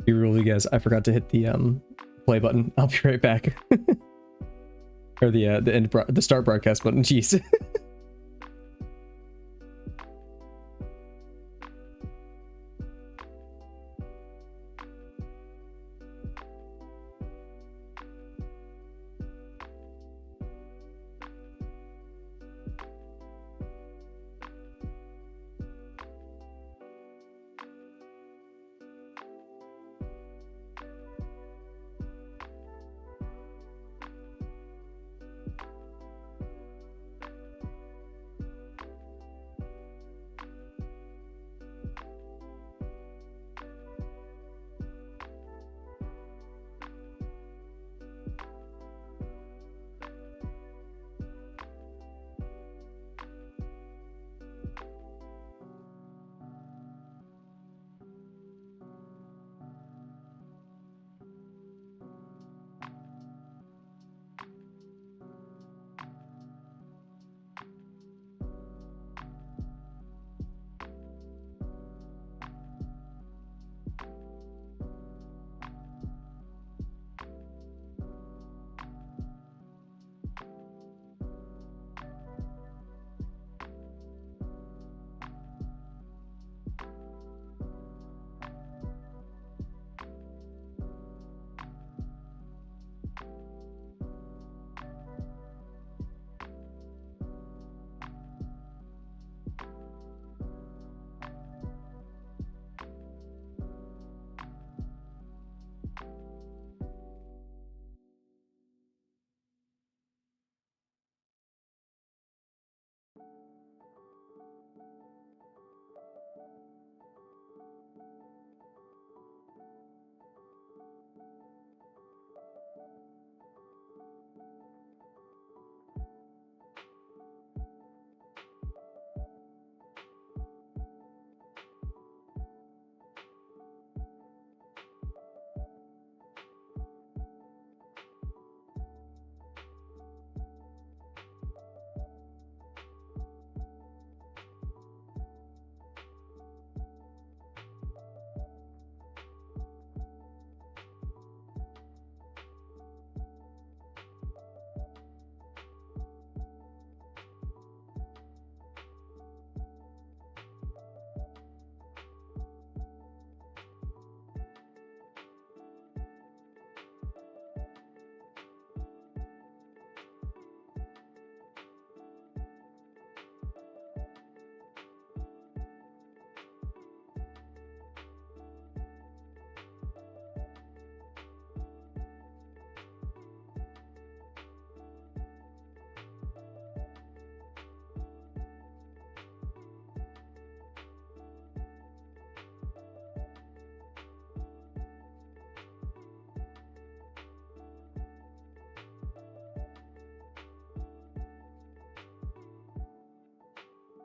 You really guys, I forgot to hit the play button. I'll be right back. Or the start broadcast button. Jeez.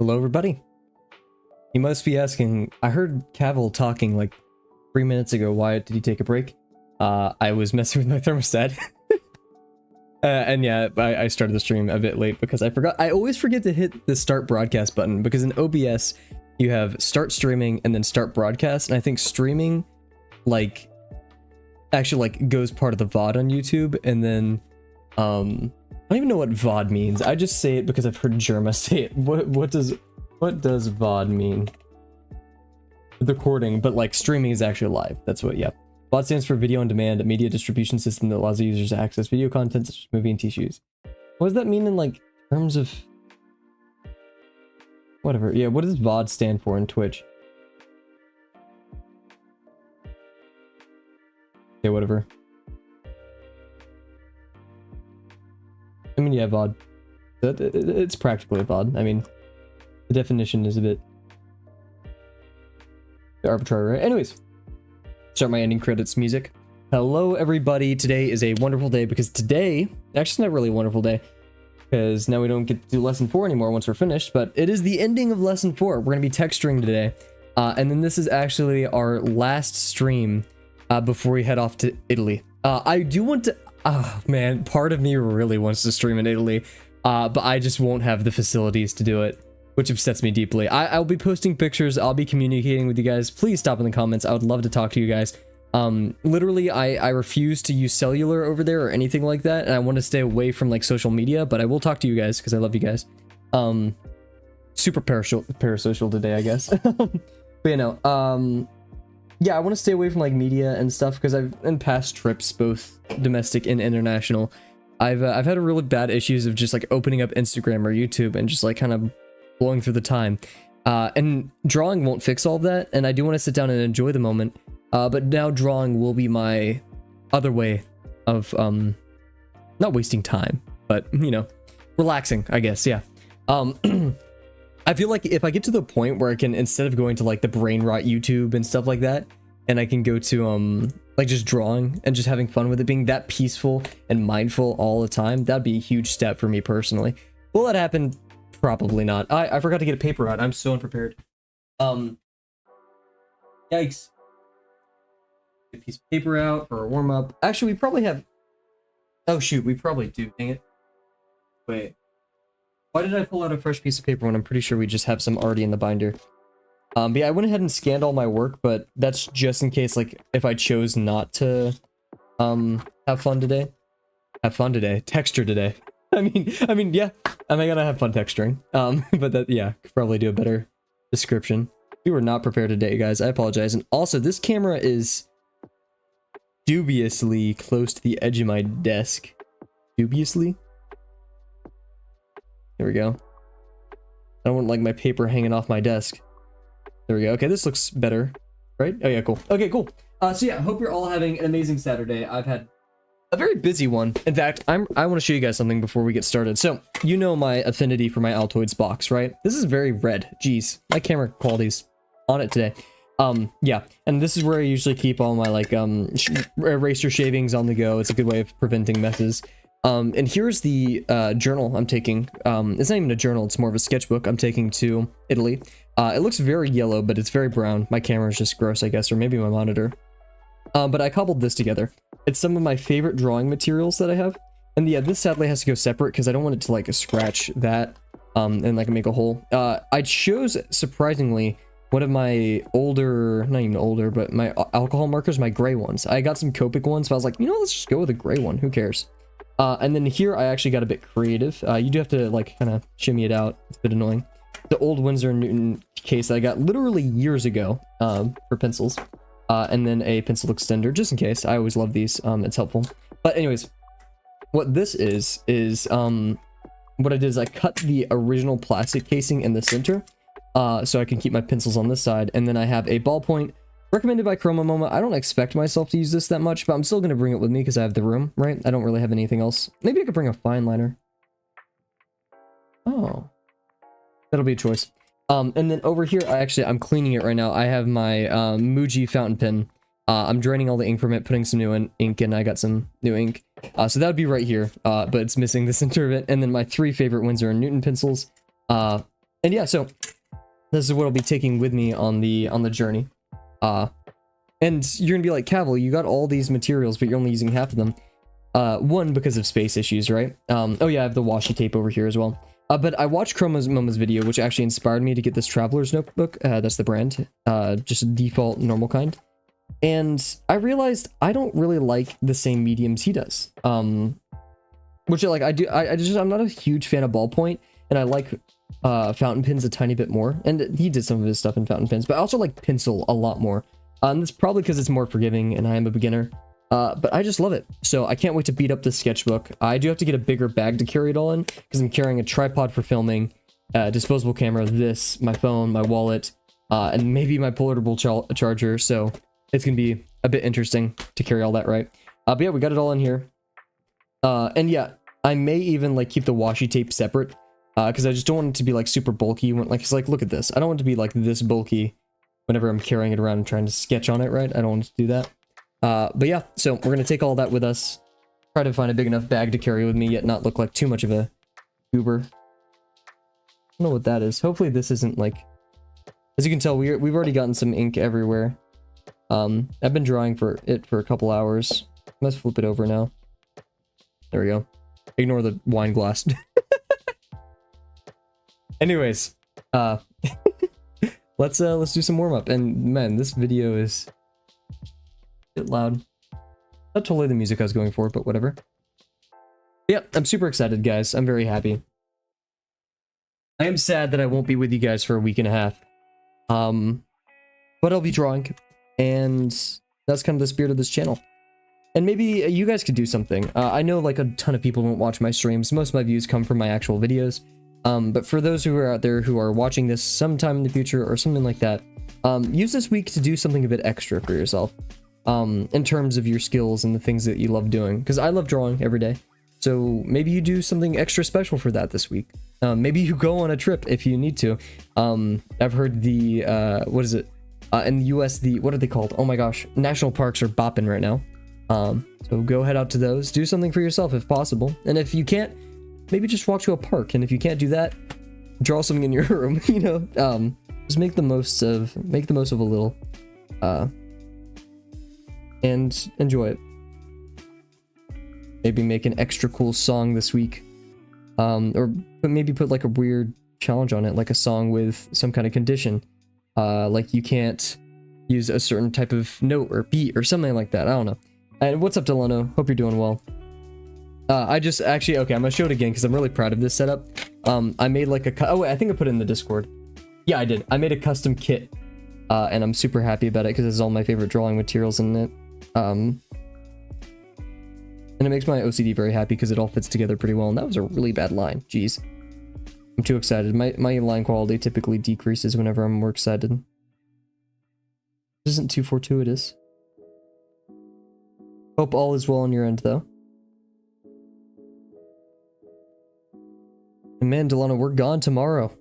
Hello, everybody. You must be asking, I heard Kavel talking like 3 minutes ago. Why did he take a break? I was messing with my thermostat. And yeah, I started the stream a bit late because I forgot. I always forget to hit the start broadcast button because in OBS, you have start streaming and then start broadcast. And I think streaming like actually like goes part of the VOD on YouTube. And then, I don't even know what VOD means. I just say it because I've heard Jerma say it. What does VOD mean? Recording, but like streaming is actually live. That's what, yeah. VOD stands for video on demand, a media distribution system that allows users to access video content such as movie and tissues. What does that mean in like terms of whatever? Yeah, what does VOD stand for in Twitch? Okay, whatever. I mean, yeah, VOD. It's practically a VOD. I mean, the definition is a bit arbitrary, right? Anyways, start my ending credits music. Hello, everybody. Today is a wonderful day because today, actually, it's not really a wonderful day because now we don't get to do lesson 4 anymore once we're finished, but it is the ending of lesson 4. We're going to be texturing today. And then this is actually our last stream before we head off to Italy. I do want to... Oh, man, part of me really wants to stream in Italy, but I just won't have the facilities to do it, which upsets me deeply. I'll be posting pictures. I'll be communicating with you guys. Please stop in the comments. I would love to talk to you guys. Literally, I refuse to use cellular over there or anything like that, and I want to stay away from like social media, but I will talk to you guys because I love you guys. Super parasocial today, I guess. But you know, yeah, I want to stay away from like media and stuff because I've in past trips, both domestic and international, I've had really bad issues of just like opening up Instagram or YouTube and just like kind of blowing through the time. And drawing won't fix all of that, and I do want to sit down and enjoy the moment. But now drawing will be my other way of not wasting time, but you know, relaxing, I guess. Yeah. I feel like if I get to the point where I can, instead of going to like the brain rot YouTube and stuff like that, and I can go to like just drawing and just having fun with it, being that peaceful and mindful all the time, that'd be a huge step for me personally. Will that happen? Probably not. I forgot to get a paper out. I'm so unprepared. Yikes. Get a piece of paper out for a warm up. Actually, we probably have. Oh shoot, we probably do. Dang it. Wait. Why did I pull out a fresh piece of paper when I'm pretty sure we just have some already in the binder? But yeah, I went ahead and scanned all my work, but that's just in case, like, if I chose not to, have fun today. Have fun today. Texture today. I mean, yeah, I'm gonna have fun texturing. But that, yeah, could probably do a better description. We were not prepared today, guys. I apologize. And also, this camera is dubiously close to the edge of my desk. Dubiously? There we go. I don't want like my paper hanging off my desk. There we go. Okay, this looks better, right? Oh yeah, cool. Okay, cool. So yeah, hope you're all having an amazing Saturday. I've had a very busy one. In fact, I want to show you guys something before we get started. So, you know my affinity for my Altoids box, right? This is very red. Jeez, my camera quality's on it today. Yeah, and this is where I usually keep all my like eraser shavings on the go. It's a good way of preventing messes. And here's the journal I'm taking. It's not even a journal, it's more of a sketchbook I'm taking to Italy. It looks very yellow, but it's very brown. My camera is just gross, I guess, or maybe my monitor. But I cobbled this together. It's some of my favorite drawing materials that I have. And yeah, this sadly has to go separate because I don't want it to like scratch that and like make a hole. I chose, surprisingly, one of my older, not even older, but my alcohol markers, my gray ones. I got some Copic ones, but I was like, you know, let's just go with a gray one. Who cares? And then here I actually got a bit creative. You do have to like kind of shimmy it out. It's a bit annoying. The old Winsor & Newton case that I got literally years ago for pencils. And then a pencil extender just in case. I always love these. It's helpful. But anyways, what this is what I did is I cut the original plastic casing in the center so I can keep my pencils on this side. And then I have a ballpoint. Recommended by Chroma Moma. I don't expect myself to use this that much, but I'm still going to bring it with me because I have the room, right? I don't really have anything else. Maybe I could bring a fine liner. Oh. That'll be a choice. And then over here, I'm cleaning it right now. I have my Muji fountain pen. I'm draining all the ink from it, putting some new ink in. I got some new ink. So that would be right here, but it's missing the center of it. And then my 3 favorite Winsor & Newton pencils. And yeah, so this is what I'll be taking with me on the journey. And you're gonna be like, Kavel, you got all these materials, but you're only using half of them. One, because of space issues, right? Oh yeah, I have the washi tape over here as well. But I watched Chroma Moma's video, which actually inspired me to get this Traveler's Notebook. That's the brand. Just a default normal kind. And I realized I don't really like the same mediums he does. Which like I'm not a huge fan of ballpoint, and I like fountain pens a tiny bit more, and he did some of his stuff in fountain pens, but I also like pencil a lot more. That's probably because it's more forgiving and I am a beginner, but I just love it. So I can't wait to beat up this sketchbook. I do have to get a bigger bag to carry it all in because I'm carrying a tripod for filming, disposable camera, this, my phone, my wallet, and maybe my portable charger. So it's gonna be a bit interesting to carry all that, right? But yeah, we got it all in here. And yeah, I may even like keep the washi tape separate. Because I just don't want it to be like super bulky. It's like, look at this. I don't want it to be like this bulky whenever I'm carrying it around and trying to sketch on it, right? I don't want to do that. But yeah, so we're going to take all that with us. Try to find a big enough bag to carry with me, yet not look like too much of a goober. I don't know what that is. Hopefully this isn't like... As you can tell, we've already gotten some ink everywhere. I've been drawing for it for a couple hours. Let's flip it over now. There we go. Ignore the wine glass. Anyways, let's do some warm-up. And man, this video is bit loud. Not totally the music I was going for, but whatever. Yeah, I'm super excited, guys. I'm very happy. I am sad that I won't be with you guys for a week and a half. But I'll be drawing, and that's kind of the spirit of this channel. And maybe you guys could do something. I know like a ton of people don't watch my streams. Most of my views come from my actual videos. But for those who are out there who are watching this sometime in the future or something like that, use this week to do something a bit extra for yourself. In terms of your skills and the things that you love doing. Because I love drawing every day. So maybe you do something extra special for that this week. Maybe you go on a trip if you need to. I've heard the, what is it? In the US, what are they called? Oh my gosh. National parks are bopping right now. So go head out to those. Do something for yourself if possible. And if you can't, maybe just walk to a park. And if you can't do that, draw something in your room, you know? Just make the most of a little. And enjoy it. Maybe make an extra cool song this week. Or maybe put like a weird challenge on it, like a song with some kind of condition. Like you can't use a certain type of note or beat or something like that. I don't know. And what's up, Delano? Hope you're doing well. I just actually, okay, I'm gonna show it again because I'm really proud of this setup. I made like a, oh wait, I think I put it in the Discord. Yeah, I did. I made a custom kit. And I'm super happy about it because it's all my favorite drawing materials in it. And it makes my OCD very happy because it all fits together pretty well. And that was a really bad line. Jeez. I'm too excited. My line quality typically decreases whenever I'm more excited. This isn't too fortuitous. Hope all is well on your end, though. And man, Delano, we're gone tomorrow.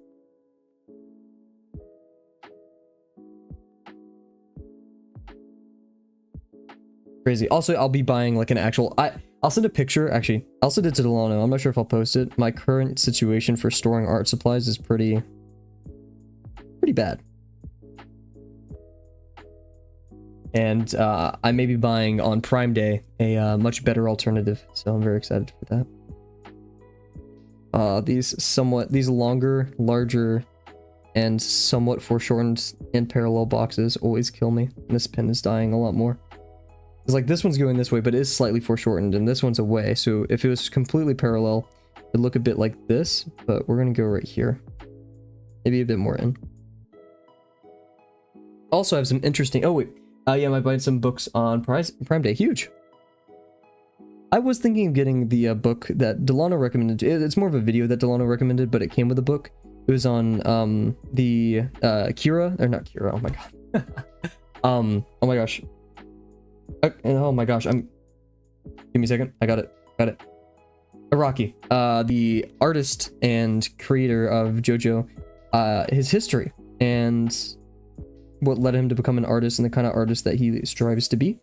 Crazy. Also, I'll be buying like an actual... I'll send a picture, actually. I'll send it to Delano. I'm not sure if I'll post it. My current situation for storing art supplies is pretty bad. And I may be buying on Prime Day a much better alternative. So I'm very excited for that. These longer, larger, and somewhat foreshortened and parallel boxes always kill me. And this pen is dying a lot more. It's like this one's going this way, but it is slightly foreshortened, and this one's away. So if it was completely parallel, it'd look a bit like this, but we're gonna go right here. Maybe a bit more in. Also, I have some interesting... Oh, wait. Yeah, I buying some books on Prime Day. Huge. I was thinking of getting the book that Delano recommended. It's more of a video that Delano recommended, but it came with a book. It was on the Kira... Or not Kira, oh my god. Oh my gosh. Oh my gosh, give me a second. I got it. Araki, the artist and creator of JoJo, his history and what led him to become an artist and the kind of artist that he strives to be,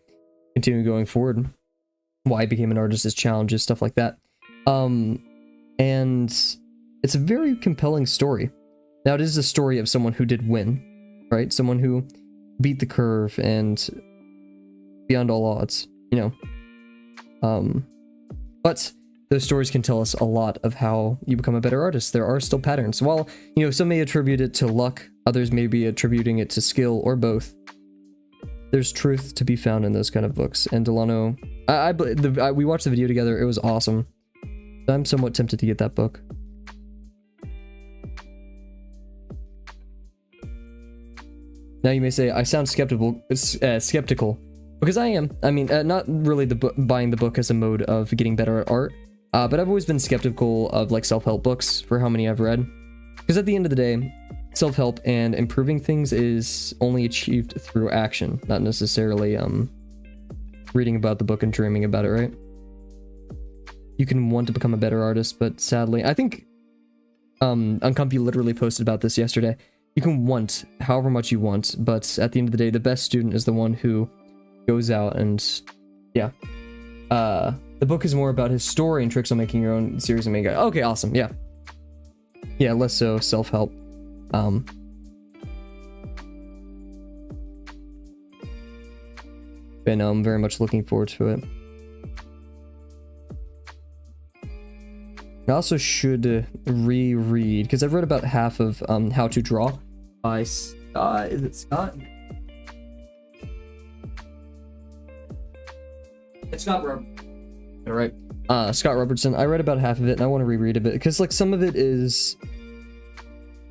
continuing going forward, why he became an artist, his challenges, stuff like that. And it's a very compelling story. Now, it is a story of someone who did win, right? Someone who beat the curve and beyond all odds, you know. But those stories can tell us a lot of how you become a better artist. There are still patterns. While, you know, some may attribute it to luck, others may be attributing it to skill, or both. There's truth to be found in those kind of books. And Delano, we watched the video together. It was awesome. I'm somewhat tempted to get that book. Now you may say, I sound skeptical. Because I am. I mean, not really buying the book as a mode of getting better at art, but I've always been skeptical of like self-help books for how many I've read. Because at the end of the day, self-help and improving things is only achieved through action, not necessarily reading about the book and dreaming about it, right? You can want to become a better artist, but sadly, I think Uncomfy literally posted about this yesterday. You can want however much you want, but at the end of the day, the best student is the one who goes out and, yeah. The book is more about his story and tricks on making your own series of manga. Okay, awesome, yeah. Yeah, less so self-help. But no, I'm very much looking forward to it. I also should reread, because I've read about half of How to Draw by Scott. Is it Scott? It's Scott Robertson. All right. Scott Robertson. I read about half of it, and I want to reread a bit because like some of it is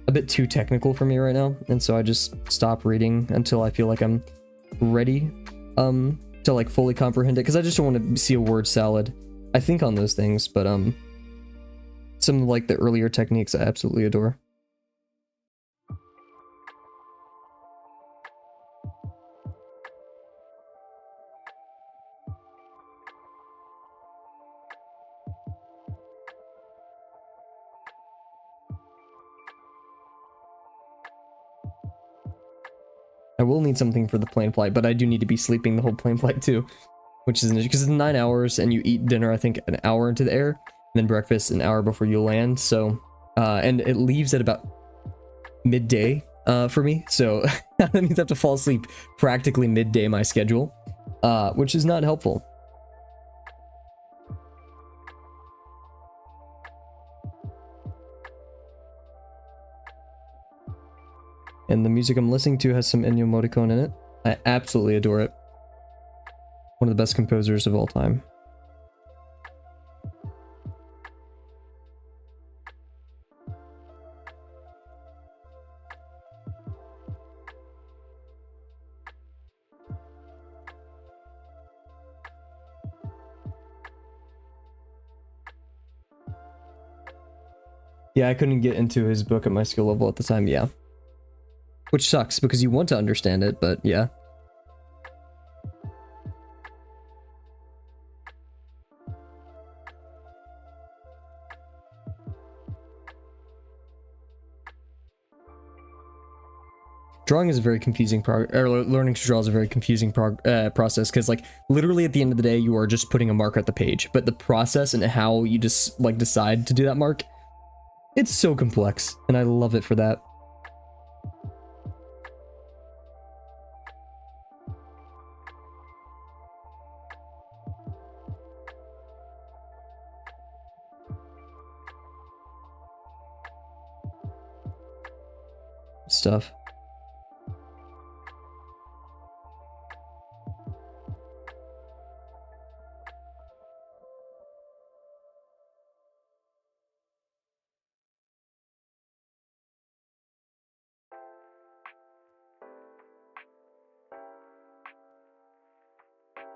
a bit too technical for me right now, and so I just stop reading until I feel like I'm ready to like fully comprehend it, because I just don't want to see a word salad. I think on those things, but some of like the earlier techniques I absolutely adore. I will need something for the plane flight, but I do need to be sleeping the whole plane flight too, which is an issue because it's 9 hours and you eat dinner, I think, an hour into the air, and then breakfast an hour before you land. So, and it leaves at about midday for me. So that means I have to fall asleep practically midday my schedule, which is not helpful. And the music I'm listening to has some Ennio Morricone in it. I absolutely adore it. One of the best composers of all time. Yeah, I couldn't get into his book at my skill level at the time, yeah. Which sucks, because you want to understand it, but yeah. Drawing is a very confusing learning to draw is a very confusing process, because like literally at the end of the day you are just putting a mark at the page, but the process and how you just like decide to do that mark, it's so complex, and I love it for that. Stuff.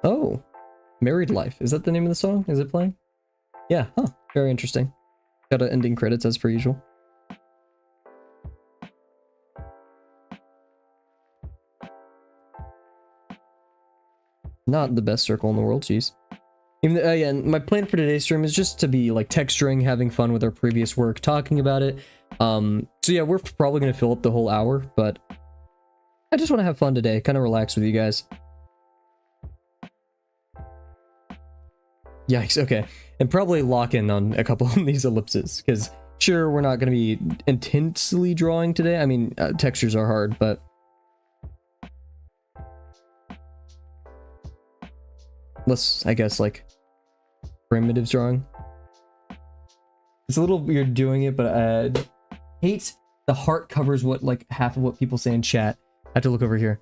Oh, Married Life. Is that the name of the song? Is it playing? Yeah, huh. Very interesting. Got an ending credits as per usual. Not the best circle in the world, jeez. Even though, yeah, my plan for today's stream is just to be like texturing, having fun with our previous work, talking about it. So yeah, we're probably gonna fill up the whole hour, but I just want to have fun today, kind of relax with you guys. Yikes, okay. And probably lock in on a couple of these ellipses, because sure, we're not going to be intensely drawing today. I mean, textures are hard, but let's, I guess, like, primitives drawing. It's a little weird doing it, but I hate the heart covers what, like, half of what people say in chat. I have to look over here.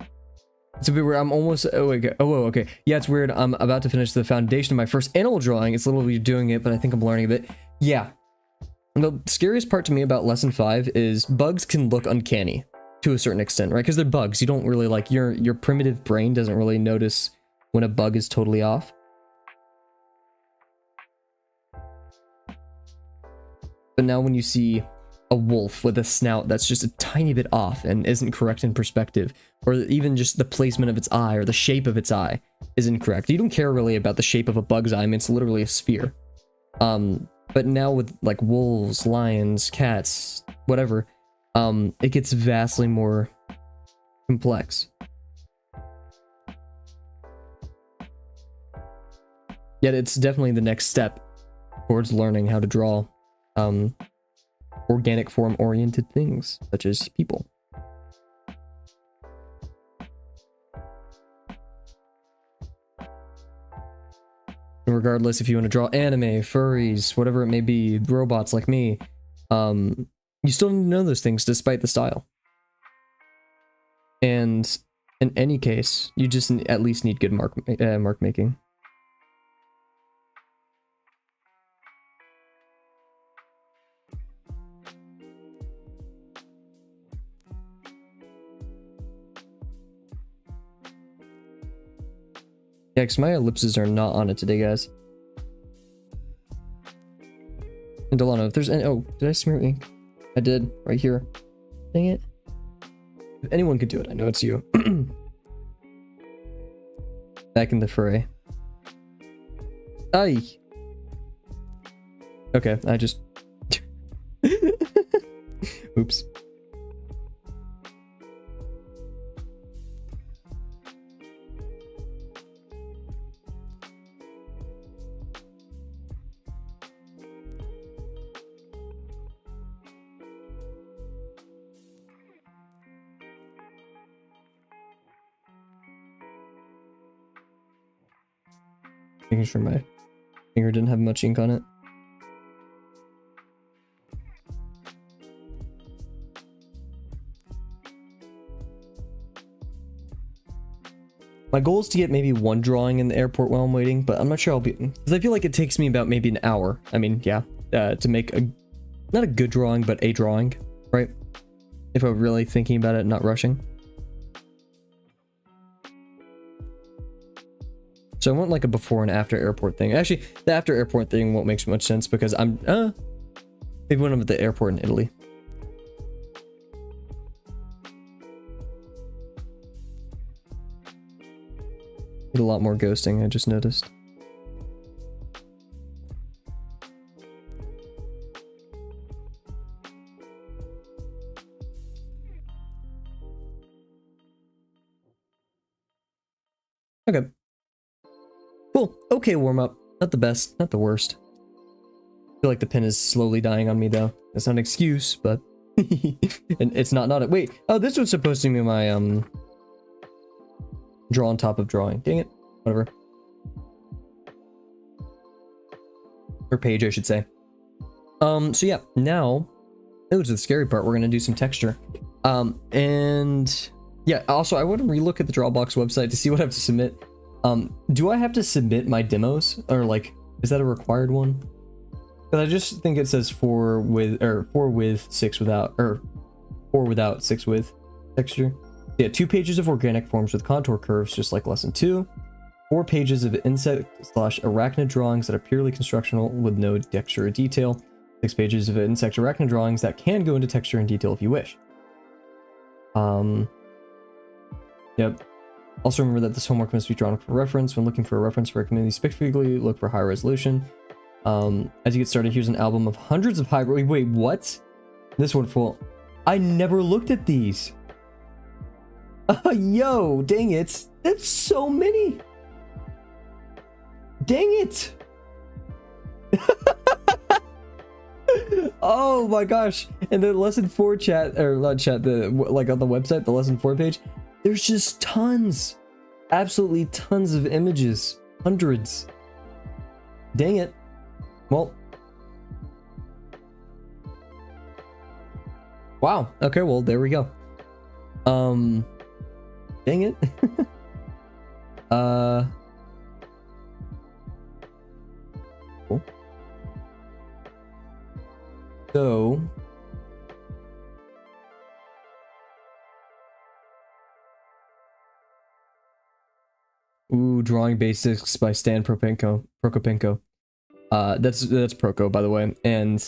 It's a bit weird. I'm almost, okay. Yeah, it's weird. I'm about to finish the foundation of my first animal drawing. It's a little weird doing it, but I think I'm learning a bit. Yeah. The scariest part to me about lesson 5 is bugs can look uncanny to a certain extent, right? Because they're bugs. You don't really, like, your primitive brain doesn't really notice when a bug is totally off. But now when you see a wolf with a snout that's just a tiny bit off and isn't correct in perspective, or even just the placement of its eye or the shape of its eye is incorrect. You don't care really about the shape of a bug's eye. I mean, it's literally a sphere. But now with like wolves, lions, cats, whatever, it gets vastly more complex. Yet it's definitely the next step towards learning how to draw organic form oriented things such as people. Regardless if you want to draw anime, furries, whatever it may be, robots like me, you still need to know those things despite the style. And in any case, you just at least need good mark making. Yeah, because my ellipses are not on it today, guys. And Delano, if there's any... Oh, did I smear ink? I did, right here. Dang it. If anyone could do it, I know it's you. Back in the fray. Aye. Okay, I just... Oops. Making sure my finger didn't have much ink on it. My goal is to get maybe one drawing in the airport while I'm waiting, but I'm not sure I'll be... Because I feel like it takes me about maybe an hour. I mean, yeah. To make a... Not a good drawing, but a drawing, right? If I'm really thinking about it, not rushing. So I want like a before and after airport thing. Actually, the after airport thing won't make much sense because I'm... Maybe when I'm at the airport in Italy. Did a lot more ghosting, I just noticed. Okay. Cool. Okay, warm up. Not the best, not the worst. I feel like the pen is slowly dying on me though. That's not an excuse, but... And it's not it. Wait, oh, this was supposed to be my, draw on top of drawing. Dang it. Whatever. Or page, I should say. So yeah, now... Oh, to the scary part, we're gonna do some texture. And... Yeah, also, I want to relook at the Drawbox website to see what I have to submit. Do I have to submit my demos? Or, like, is that a required one? Because I just think it says 4 with, 6 without, or 4 without, 6 with texture. Yeah, 2 pages of organic forms with contour curves, just like lesson 2. 4 pages of insect/arachnid drawings that are purely constructional with no texture or detail. 6 pages of insect arachnid drawings that can go into texture and detail if you wish. Yep. Also remember that this homework must be drawn for reference. When looking for a reference, recommend you specifically look for high resolution. As you get started, here's an album of hundreds of high... Wait, what? This one full... I never looked at these. Yo, dang it. That's so many. Dang it. Oh my gosh. And the lesson 4 chat, or not chat, like on the website, the lesson 4 page, there's just tons. Absolutely tons of images. Hundreds. Dang it. Well. Wow. Okay, well, there we go. Dang it. Cool. So... Ooh, Drawing Basics by Stan Prokopenko. That's Proko, by the way. And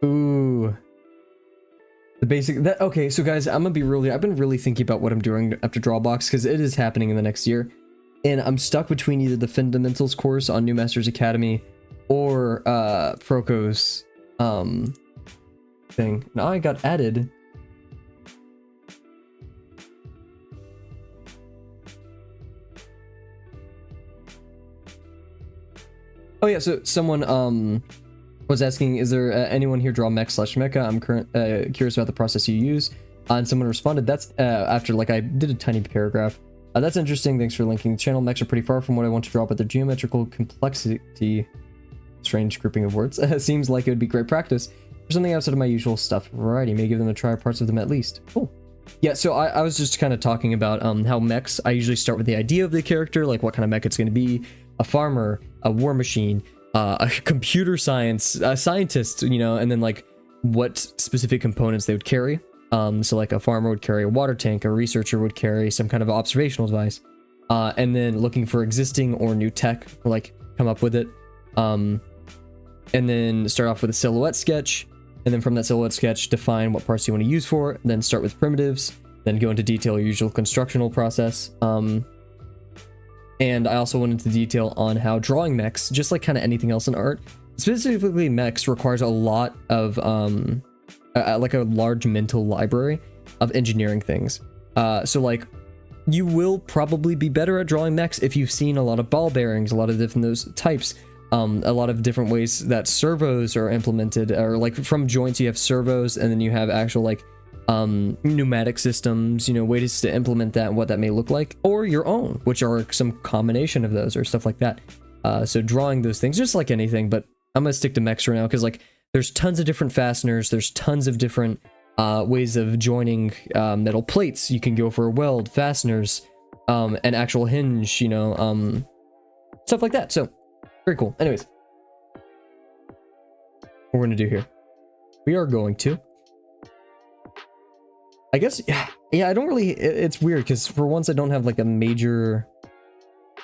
ooh, the basic that okay. So guys, I've been really thinking about what I'm doing after Drawbox because it is happening in the next year, and I'm stuck between either the Fundamentals course on New Masters Academy or Proko's thing. Now I got added. Oh yeah, so someone was asking, is there anyone here draw mech/mecha? I'm curious about the process you use. And someone responded, that's after like I did a tiny paragraph. That's interesting. Thanks for linking the channel. Mechs are pretty far from what I want to draw, but their geometrical complexity, strange grouping of words, seems like it would be great practice for something outside of my usual stuff. Variety, may give them a try, parts of them at least. Cool. Yeah, so I was just kind of talking about how mechs, I usually start with the idea of the character, like what kind of mech it's going to be. A farmer, a war machine, a computer science, a scientist, you know, and then like what specific components they would carry. So like a farmer would carry a water tank, a researcher would carry some kind of observational device, and then looking for existing or new tech, or like come up with it. And then start off with a silhouette sketch, and then from that silhouette sketch, define what parts you want to use for it, then start with primitives, then go into detail your usual constructional process. And I also went into detail on how drawing mechs, just like kind of anything else in art, specifically mechs, requires a lot of like a large mental library of engineering things. So like you will probably be better at drawing mechs if you've seen a lot of ball bearings, a lot of different those types, a lot of different ways that servos are implemented, or like from joints you have servos, and then you have actual like pneumatic systems, you know, ways to implement that and what that may look like, or your own, which are some combination of those or stuff like that. So drawing those things, just like anything, but I'm gonna stick to mechs right now because like there's tons of different fasteners, there's tons of different ways of joining metal plates. You can go for a weld, fasteners, an actual hinge, you know, stuff like that. So very cool. Anyways, what we're gonna do here, we are going to, I guess, yeah, I don't really, it's weird because for once I don't have like a major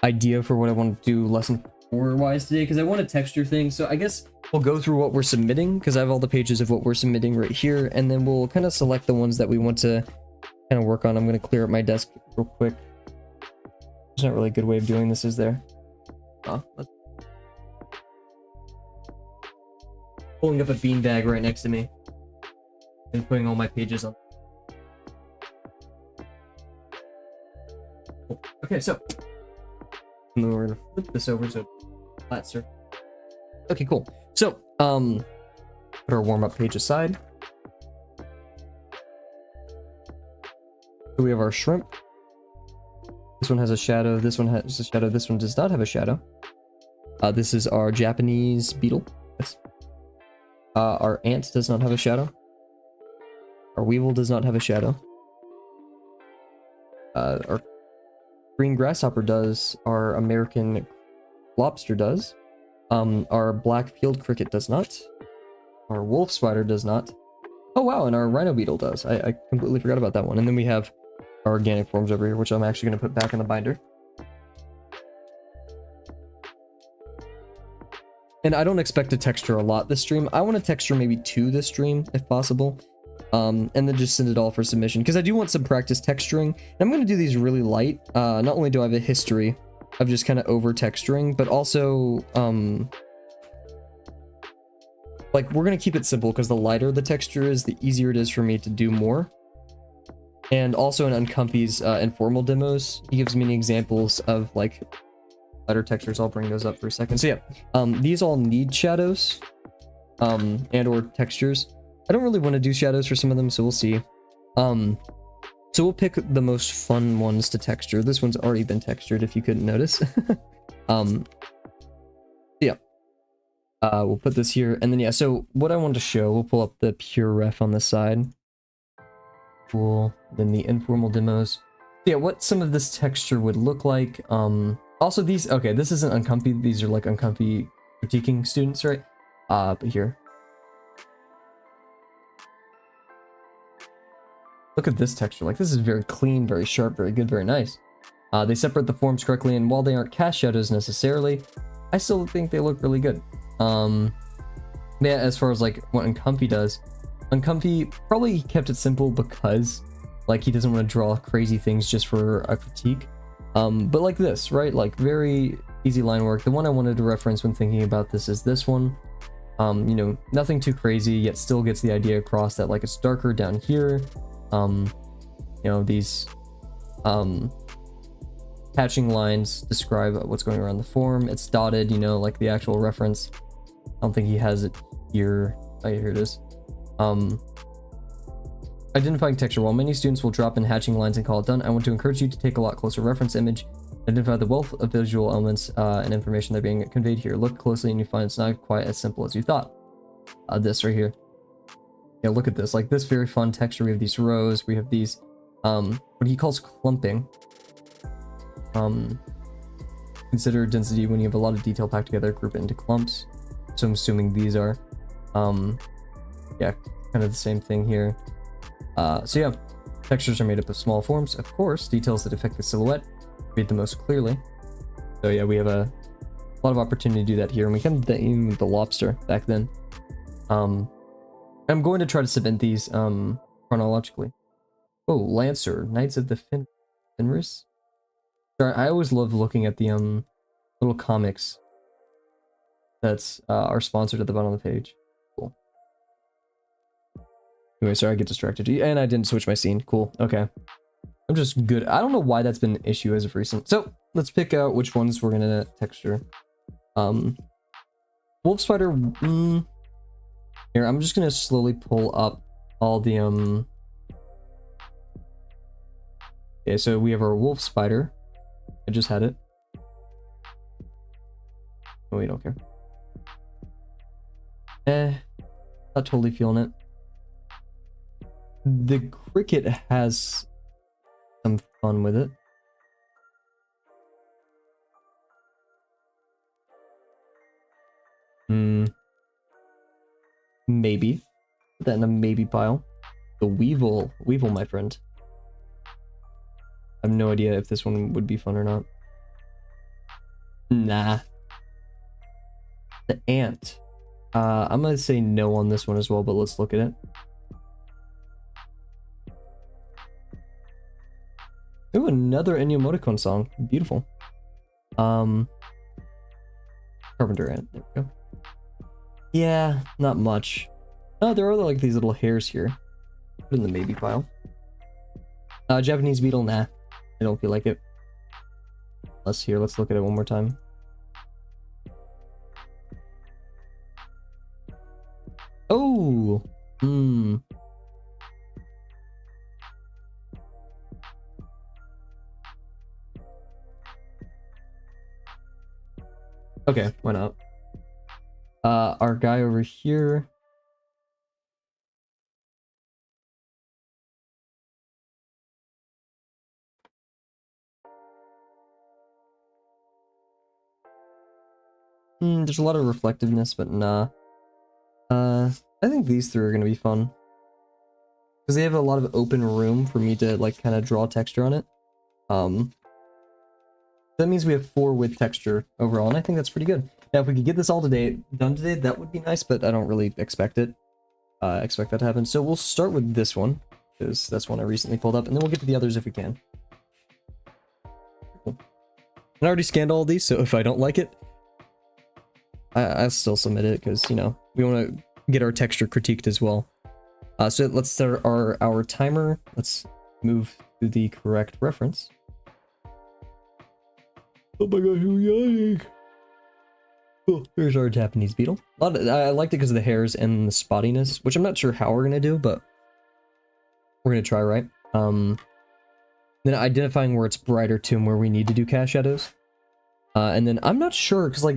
idea for what I want to do lesson 4 wise today, because I want to texture things. So I guess we'll go through what we're submitting, because I have all the pages of what we're submitting right here, and then we'll kind of select the ones that we want to kind of work on. I'm going to clear up my desk real quick. There's not really a good way of doing this, is there? Pulling up a beanbag right next to me and putting all my pages on. Okay, so and then we're gonna flip this over so flat surface. Okay, cool. So put our warm-up page aside. So we have our shrimp. This one has a shadow, this one has a shadow, this one does not have a shadow. This is our Japanese beetle. Yes. Our ant does not have a shadow. Our weevil does not have a shadow. Our green grasshopper does. Our American lobster does. Our black field cricket does not. Our wolf spider does not. Oh wow, and our rhino beetle does. I completely forgot about that one. And then we have our organic forms over here, which I'm actually going to put back in the binder. And I don't expect to texture a lot this stream. I want to texture maybe 2 this stream, if possible. And then just send it all for submission, because I do want some practice texturing. And I'm going to do these really light. Not only do I have a history of just kind of over texturing, but also like we're going to keep it simple, because the lighter the texture is, the easier it is for me to do more. And also in Uncomfy's informal demos, he gives many examples of like lighter textures. I'll bring those up for a second. So yeah, these all need shadows and or textures. I don't really want to do shadows for some of them, so we'll see. So we'll pick the most fun ones to texture. This one's already been textured, if you couldn't notice. Yeah. We'll put this here, and then yeah, so what I wanted to show, we'll pull up the pure ref on this side. Cool. Then the informal demos. Yeah, what some of this texture would look like. Also these, okay, this isn't Uncomfy, these are like Uncomfy critiquing students, right? But here. Look at this texture, like this is very clean, very sharp, very good, very nice. They separate the forms correctly, and while they aren't cast shadows necessarily, I still think they look really good. Yeah, as far as like what Uncomfy does, Uncomfy probably kept it simple because like he doesn't want to draw crazy things just for a critique. But like this, right? Like very easy line work. The one I wanted to reference when thinking about this is this one. You know, nothing too crazy, yet still gets the idea across that like it's darker down here. You know, these hatching lines describe what's going around the form. It's dotted, you know, like the actual reference. I don't think he has it here. Oh, here it is. Identifying texture. While many students will drop in hatching lines and call it done, I want to encourage you to take a lot closer reference image, identify the wealth of visual elements and information that are being conveyed here. Look closely and you find it's not quite as simple as you thought. This right here. Yeah, look at this. Like this very fun texture. We have these rows. We have these, what he calls clumping. Consider density when you have a lot of detail packed together, group it into clumps. So I'm assuming these are, yeah, kind of the same thing here. So yeah, Textures are made up of small forms, of course. Details that affect the silhouette read the most clearly. So yeah, we have a lot of opportunity to do that here, and we can even with the lobster back then. I'm going to try to submit these chronologically. Oh, Lancer, Knights of the Fenris. Sorry, I always love looking at the little comics that's are sponsored at the bottom of the page. Cool. Anyway, sorry I get distracted. And I didn't switch my scene. Cool. Okay. I'm just good. I don't know why that's been an issue as of recent. So let's pick out which ones we're gonna texture. Wolf Spider. Here, I'm just gonna slowly pull up all the Okay, so we have our Wolf Spider. I just had it. Oh, we don't care. Not totally feeling it. The cricket has some fun with it. Maybe. Put that in a maybe pile. The Weevil, my friend. I have no idea if this one would be fun or not. Nah. The Ant. I'm gonna say no on this one as well, but let's look at it. Ooh, another Ennio Morricone song. Beautiful. Carpenter Ant. There we go. Yeah, not much. Oh, there are like these little hairs here. Put in the maybe pile. Japanese Beetle, nah. I don't feel like it. Let's look at it one more time. Oh! Okay, why not? Our guy over here. There's a lot of reflectiveness, but nah. I think these three are gonna be fun. Because they have a lot of open room for me to, like, kind of draw texture on it. That means we have 4 with texture overall, and I think that's pretty good. Now, if we could get this all done today, that would be nice, but I don't really expect it. Expect that to happen. So we'll start with this one, because that's one I recently pulled up, and then we'll get to the others if we can. Cool. I already scanned all of these, so if I don't like it, I'll still submit it, because, you know, we want to get our texture critiqued as well. So let's start our timer. Let's move to the correct reference. Oh my god, who yikes. Oh, here's our Japanese Beetle. I liked it because of the hairs and the spottiness, which I'm not sure how we're gonna do, but we're gonna try, right? Then identifying where it's brighter too and where we need to do cast shadows. And then I'm not sure, because like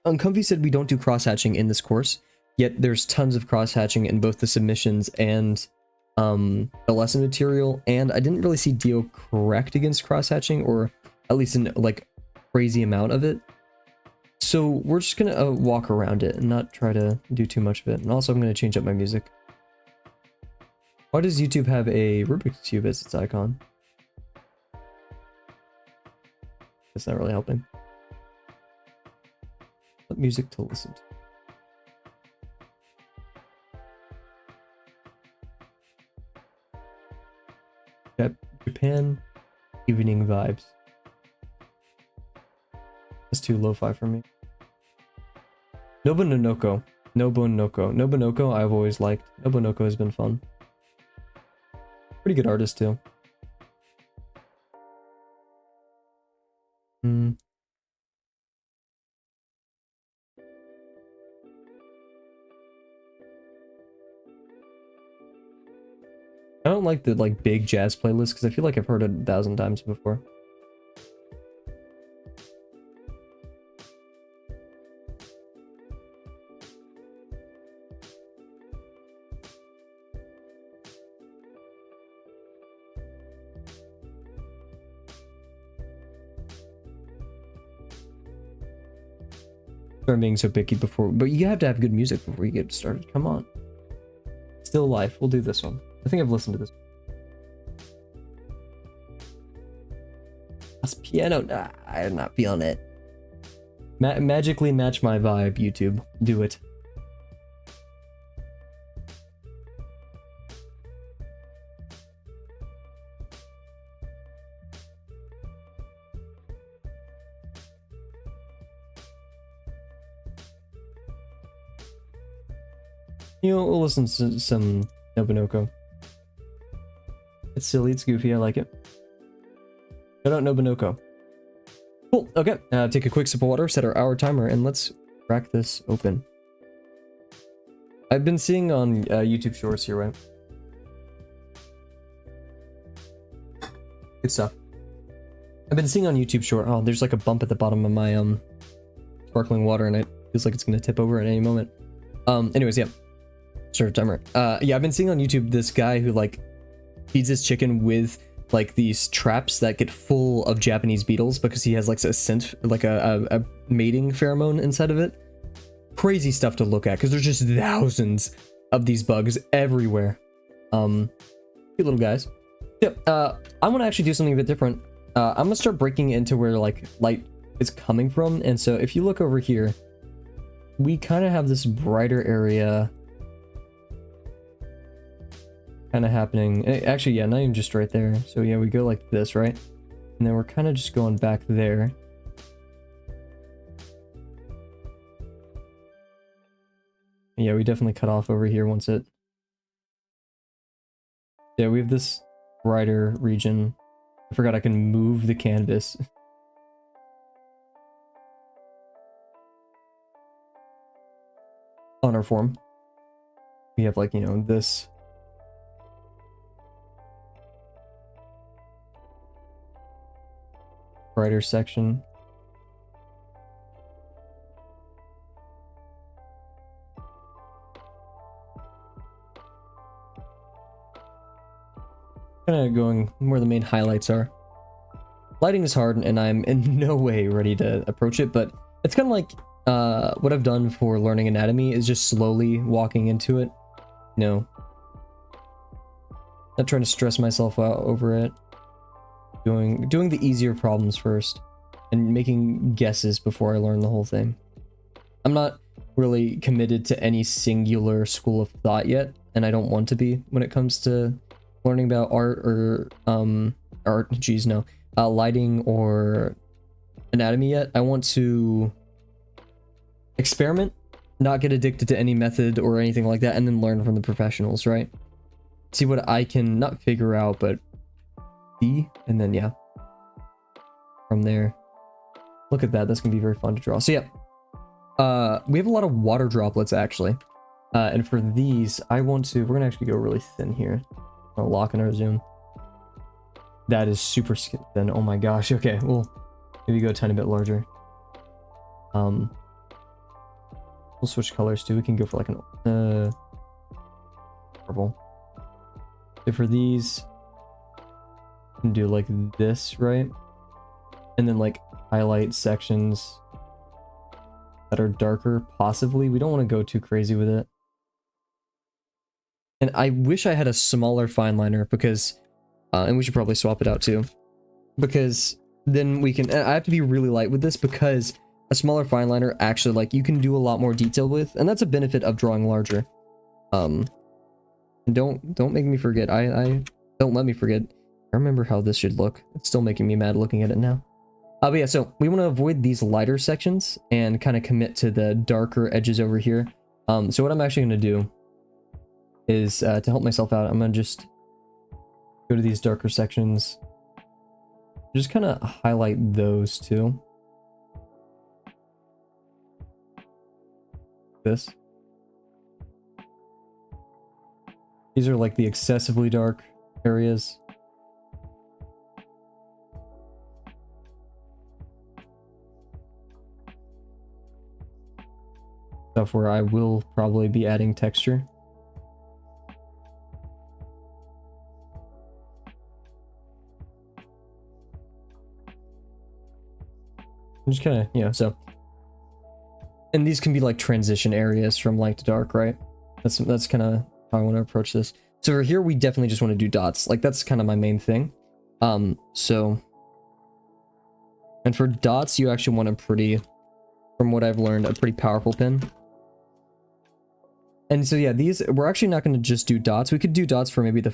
Uncomfy said we don't do cross-hatching in this course, yet there's tons of cross-hatching in both the submissions and the lesson material, and I didn't really see Dio correct against cross-hatching, or at least in like crazy amount of it. So we're just gonna walk around it and not try to do too much of it. And also I'm gonna change up my music. Why does YouTube have a Rubik's Cube as its icon? That's not really helping. What music to listen to? Yep, Japan evening vibes. That's too lo-fi for me. Nobunoko. Nobunoko I've always liked. Nobunoko has been fun. Pretty good artist too. I don't like the big jazz playlist because I feel like I've heard it 1,000 times before. Start being so picky before, but you have to have good music before you get started. Come on. Still Life. We'll do this one. I think I've listened to this. This piano, nah, I'm not feeling it. Magically match my vibe, YouTube. Do it. You know, we'll listen to some Nobunoko. It's silly, it's goofy, I like it. Shout out Nobunoko. Cool, okay. Take a quick sip of water, set our hour timer, and let's crack this open. I've been seeing on YouTube Shorts here, right? Good stuff. I've been seeing on YouTube Short. Oh, there's like a bump at the bottom of my sparkling water, and it feels like it's gonna tip over at any moment. Anyways, yeah. Start a timer. Yeah, I've been seeing on YouTube this guy who like feeds his chicken with like these traps that get full of Japanese beetles because he has like a scent, like a mating pheromone inside of it. Crazy stuff to look at because there's just thousands of these bugs everywhere. Cute little guys. Yep. I want to actually do something a bit different. I'm gonna start breaking into where like light is coming from, and so if you look over here, we kind of have this brighter area kind of happening. Actually, yeah, not even just right there. So yeah, we go like this, right? And then we're kind of just going back there. Yeah, we definitely cut off over here once it... Yeah, we have this brighter region. I forgot I can move the canvas. On our form. We have like, you know, this... brighter section. Kind of going where the main highlights are. Lighting is hard and I'm in no way ready to approach it, but it's kind of like what I've done for learning anatomy is just slowly walking into it. You know, not trying to stress myself out over it. Doing the easier problems first and making guesses before I learn the whole thing. I'm not really committed to any singular school of thought yet, and I don't want to be when it comes to learning about art or lighting or anatomy yet. I want to experiment, not get addicted to any method or anything like that, and then learn from the professionals, right? See what I can not figure out, but and then yeah, from there, look at that. That's gonna be very fun to draw. So yeah, we have a lot of water droplets actually, and for these we're gonna actually go really thin here. I'll lock in our zoom. That is super thin. Oh my gosh. Okay, well, maybe go a tiny bit larger. We'll switch colors too. We can go for like an purple. So for these, can do like this, right? And then like highlight sections that are darker, possibly. We don't want to go too crazy with it. And I wish I had a smaller fine liner because, and we should probably swap it out too, because then we can, I have to be really light with this because a smaller fine liner actually, like, you can do a lot more detail with, and that's a benefit of drawing larger. And don't make me forget. I don't let me forget. I remember how this should look. It's still making me mad looking at it now. But yeah, so we want to avoid these lighter sections and kind of commit to the darker edges over here. So what I'm actually going to do is, to help myself out, I'm going to just go to these darker sections. Just kind of highlight those too. This. These are like the excessively dark areas. Stuff where I will probably be adding texture. I'm just kind of, you know, so. And these can be like transition areas from light to dark, right? That's kind of how I want to approach this. So over here, we definitely just want to do dots. Like, that's kind of my main thing. So And for dots, you actually want a pretty, from what I've learned, a pretty powerful pin. And so yeah, these, we're actually not going to just do dots. We could do dots for maybe the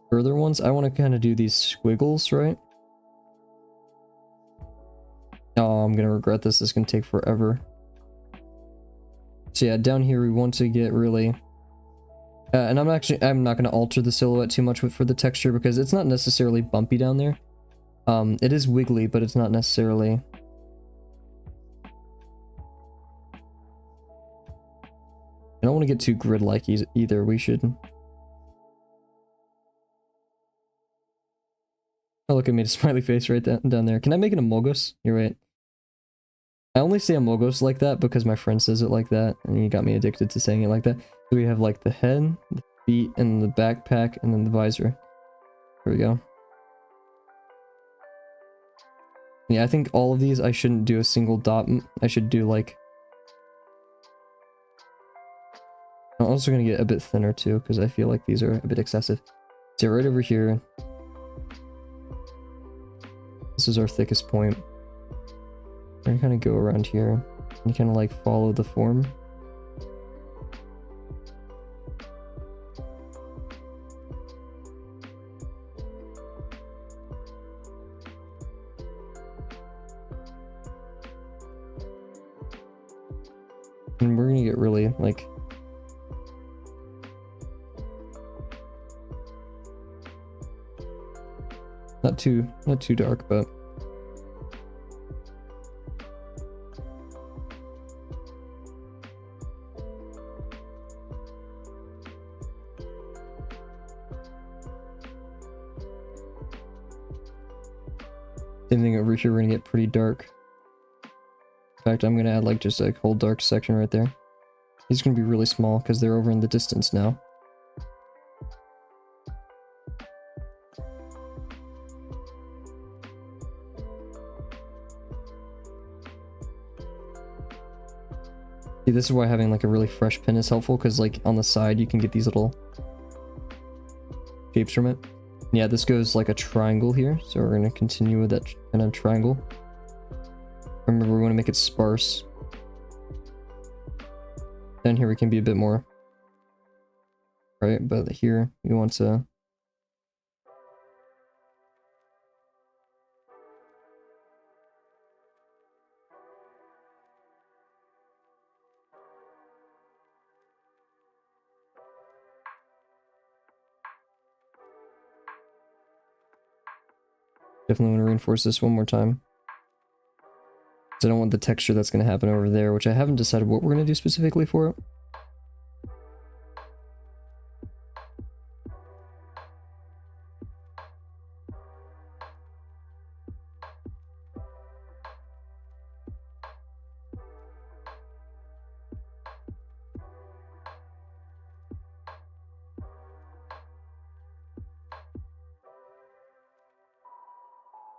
further ones. I want to kind of do these squiggles, right? Oh, I'm going to regret this. This is going to take forever. So yeah, down here we want to get really... and I'm not going to alter the silhouette too much for the texture because it's not necessarily bumpy down there. It is wiggly, but it's not necessarily... I don't want to get too grid-like either. We should... Oh, look, I made a smiley face right down there. Can I make it a Mogos? You're right. I only say a Mogos like that because my friend says it like that, and he got me addicted to saying it like that. So we have like the head, the feet, and the backpack, and then the visor. There we go. Yeah, I think all of these I shouldn't do a single dot. I should do like... I'm also going to get a bit thinner too, because I feel like these are a bit excessive. So right over here. This is our thickest point. We're gonna kind of go around here and kind of like follow the form. And we're gonna get really like... Not too dark, but... Same thing over here, we're gonna get pretty dark. In fact, I'm gonna add like just a whole dark section right there. These are gonna be really small because they're over in the distance now. See, this is why having like a really fresh pin is helpful, because like on the side you can get these little shapes from it. Yeah, this goes like a triangle here, so we're going to continue with that kind of triangle. Remember, we want to make it sparse. Down here we can be a bit more, right? But here we want to... Definitely want to reinforce this one more time. Because I don't want the texture that's going to happen over there, which I haven't decided what we're going to do specifically for it.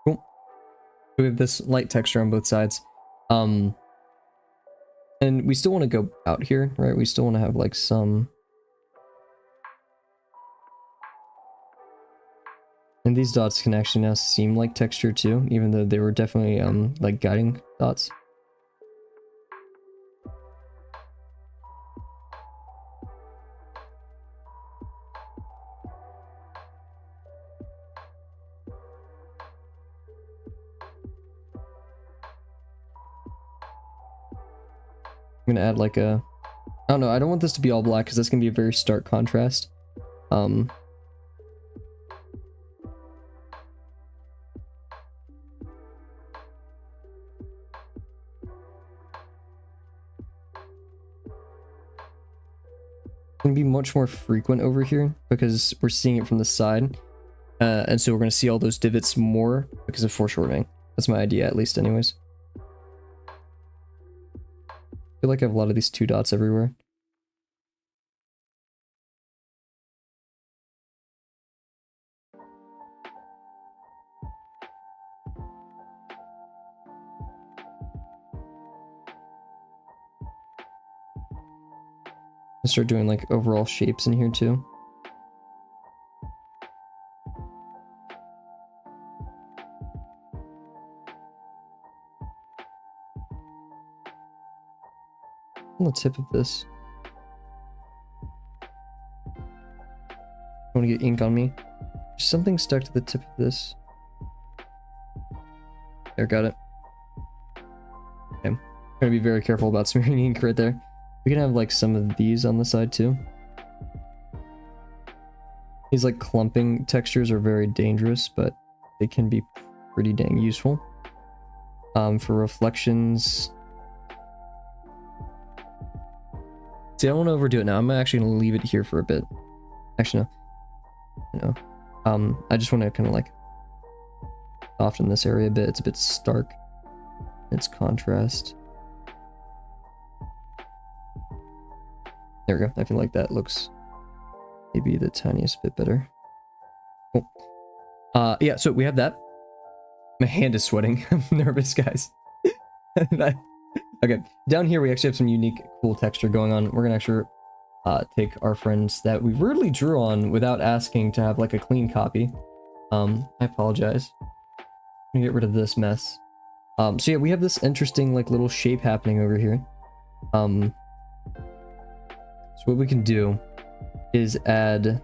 Cool. We have this light texture on both sides. And we still want to go out here, right? We still want to have like some... And these dots can actually now seem like texture too, even though they were definitely like guiding dots. I'm gonna add like a... I don't know, I don't want this to be all black because that's gonna be a very stark contrast. I'm gonna be much more frequent over here because we're seeing it from the side. And so we're gonna see all those divots more because of foreshortening. That's my idea, at least anyways. I feel like I have a lot of these 2 dots everywhere. I'll start doing like overall shapes in here too. on the tip of this. I want to get ink on me. There's something stuck to the tip of this. There, got it. Okay. I'm gonna be very careful about smearing ink right there. We can have like some of these on the side too. These like clumping textures are very dangerous, but they can be pretty dang useful. For reflections. See, I don't want to overdo it now. I'm actually gonna leave it here for a bit. Actually, no. I just want to kind of like soften this area a bit. It's a bit stark. Its contrast. There we go. I feel like that looks maybe the tiniest bit better. Cool. Yeah, so we have that. My hand is sweating. I'm nervous, guys. Okay, down here we actually have some unique, cool texture going on. We're gonna actually take our friends that we rudely drew on without asking to have like a clean copy. I apologize. I'm gonna get rid of this mess. So yeah, we have this interesting like little shape happening over here. So what we can do is add, this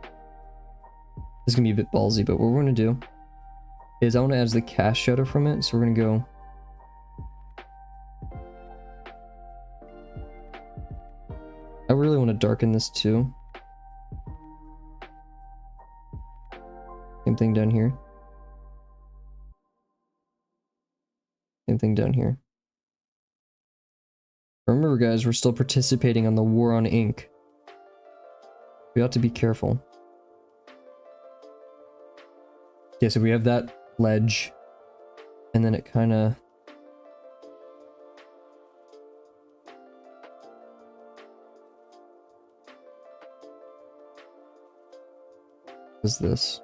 is gonna be a bit ballsy, but what we're gonna do is I want to add the cast shadow from it. So we're gonna go I really want to darken this too. Same thing down here. Same thing down here. Remember guys, we're still participating on the war on ink. We ought to be careful. Okay, so we have that ledge. And then it kind of... is this?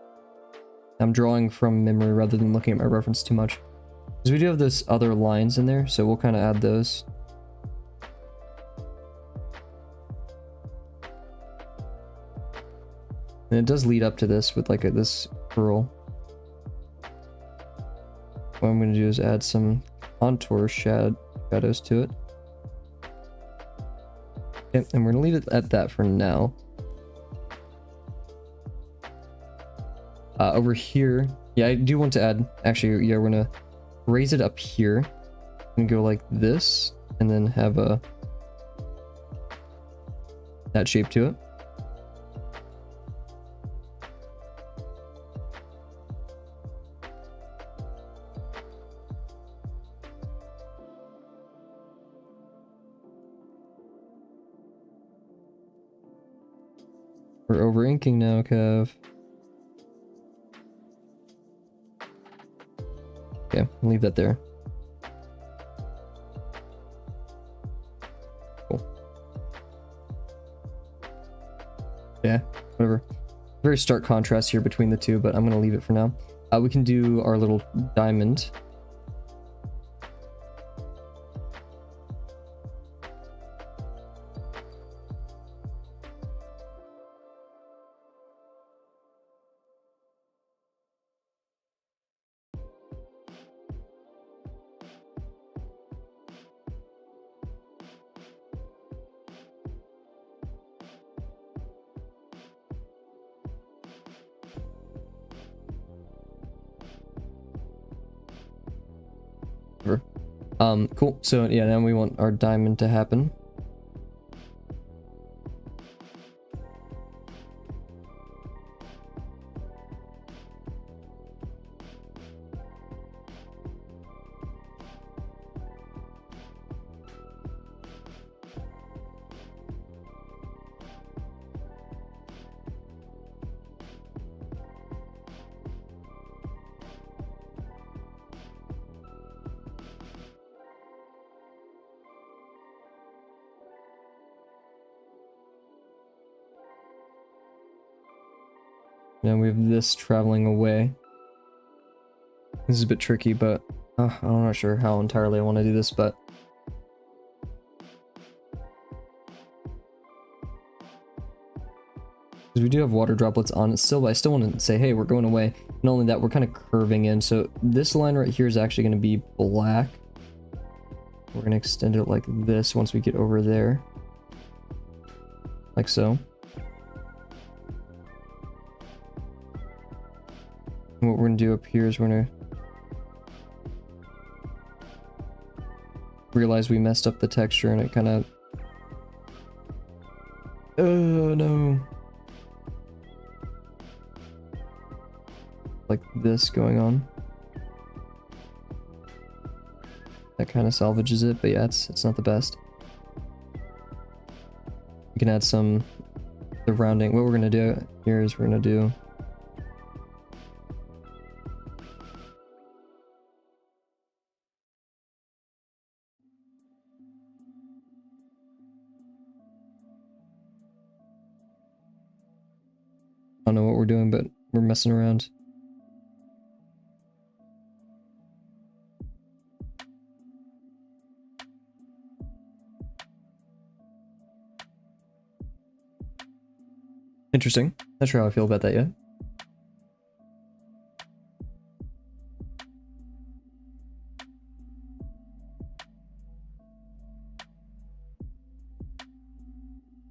I'm drawing from memory rather than looking at my reference too much. Because we do have this other lines in there, so we'll kind of add those. And it does lead up to this with like this curl. What I'm going to do is add some contour shadows to it. Okay, and we're going to leave it at that for now. Over here, yeah, I do want to add, actually, yeah, we're gonna raise it up here and go like this, and then have that shape to it. We're over inking now, Kev. Okay, I'll leave that there. Cool. Yeah, whatever. Very stark contrast here between the two, but I'm gonna leave it for now. We can do our little diamond. Cool. So yeah, now we want our diamond to happen. Now we have this traveling away. This is a bit tricky, but I'm not sure how entirely I want to do this, but because we do have water droplets on it still, but I still want to say, hey, we're going away. Not only that, we're kind of curving in, so this line right here is actually going to be black. We're going to extend it like this once we get over there. like so. And what we're gonna do up here is we're gonna realize we messed up the texture and it kind of... Oh no. Like this going on. That kind of salvages it, but yeah, it's not the best. We can add some the rounding. What we're gonna do here is we're gonna do I don't know what we're doing, but we're messing around. Interesting. Not sure how I feel about that yet.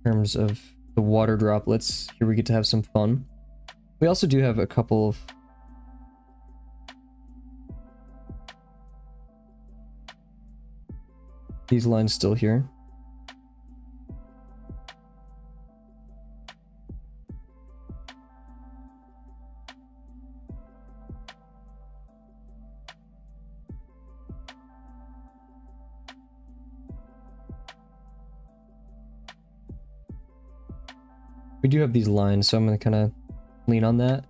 In terms of the water droplets, here we get to have some fun. We also do have a couple of these lines still here. We do have these lines, so I'm going to kind of lean on that.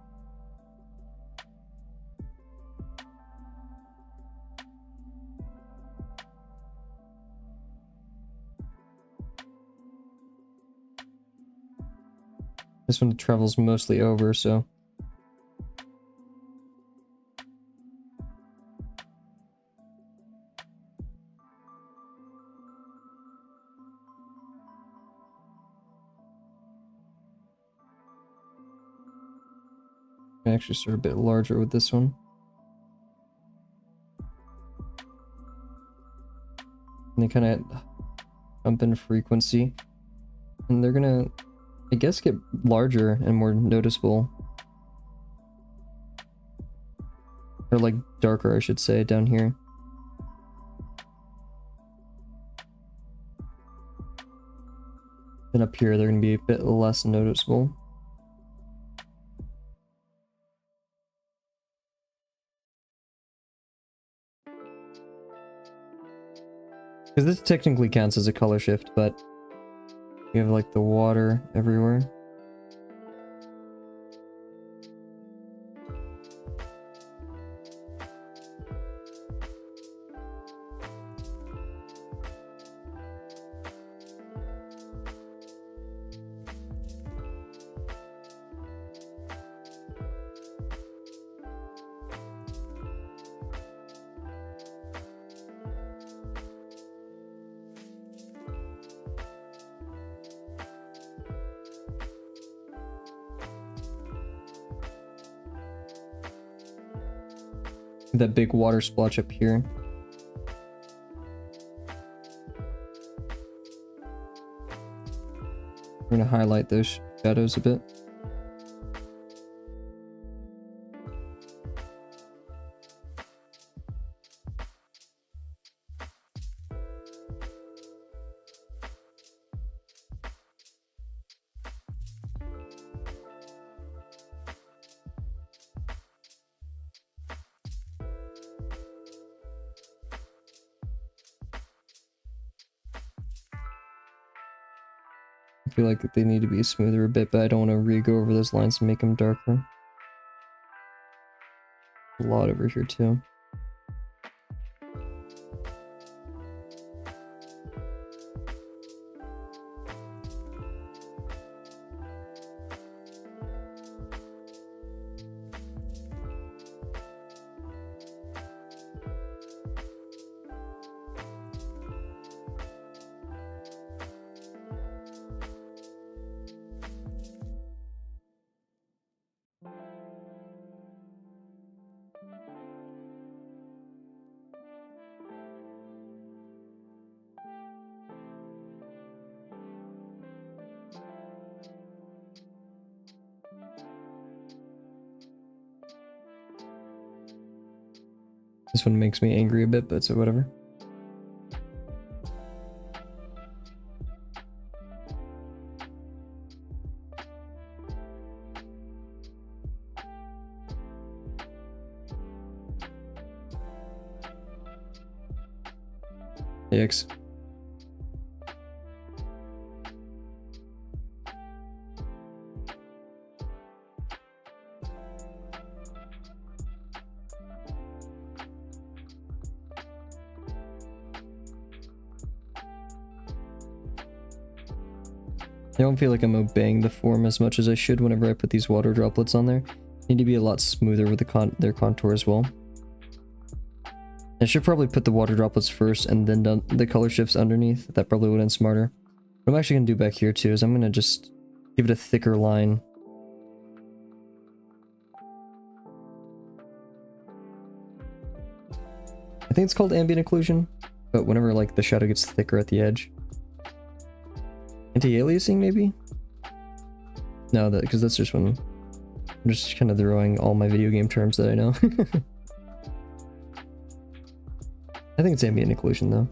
This one travels mostly over, so... I actually start a bit larger with this one. And they kind of jump in frequency. And they're gonna, I guess, get larger and more noticeable. Or like darker, I should say, down here. Then up here, they're gonna be a bit less noticeable. Because this technically counts as a color shift, but you have like the water everywhere. That big water splotch up here. We're gonna highlight those shadows a bit. I feel like they need to be smoother a bit, but I don't want to re-go over those lines and make them darker. A lot over here too. This one makes me angry a bit, but so whatever. Yikes. I don't feel like I'm obeying the form as much as I should whenever I put these water droplets on there. Need to be a lot smoother with their contour as well. I should probably put the water droplets first and then done the color shifts underneath. That probably would have been smarter. What I'm actually going to do back here too is I'm going to just give it a thicker line. I think it's called ambient occlusion, but whenever like the shadow gets thicker at the edge. Anti-aliasing maybe? No, because that's just when I'm just kind of throwing all my video game terms that I know. I think it's ambient occlusion though.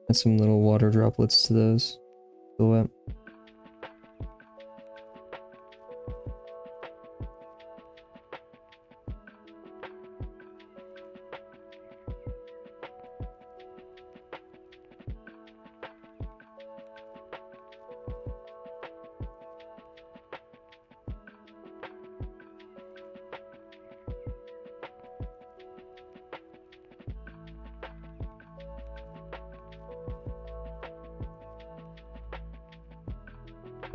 Add some little water droplets to those silhouette.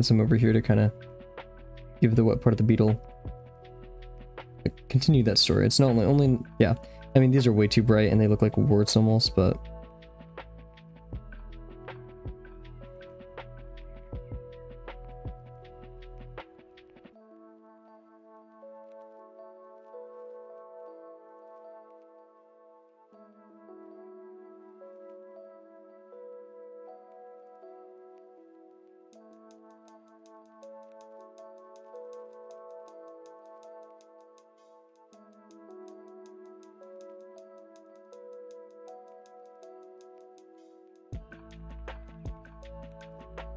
Some over here to kind of give the wet part of the beetle. Continue that story. It's not only yeah. I mean, these are way too bright and they look like warts almost, but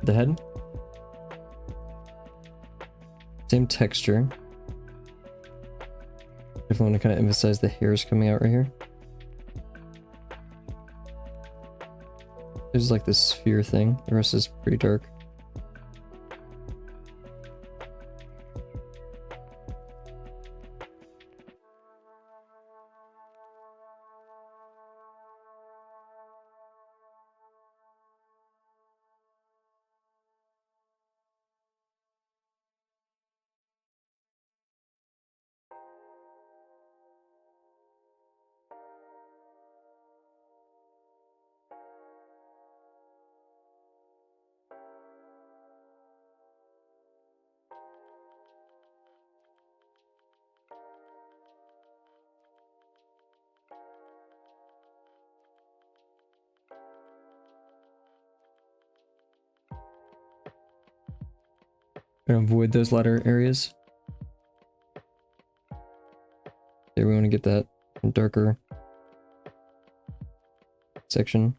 the head. Same texture. Definitely want to kind of emphasize the hairs coming out right here. There's like this sphere thing. The rest is pretty dark. Gonna avoid those latter areas. There, we want to get that darker section.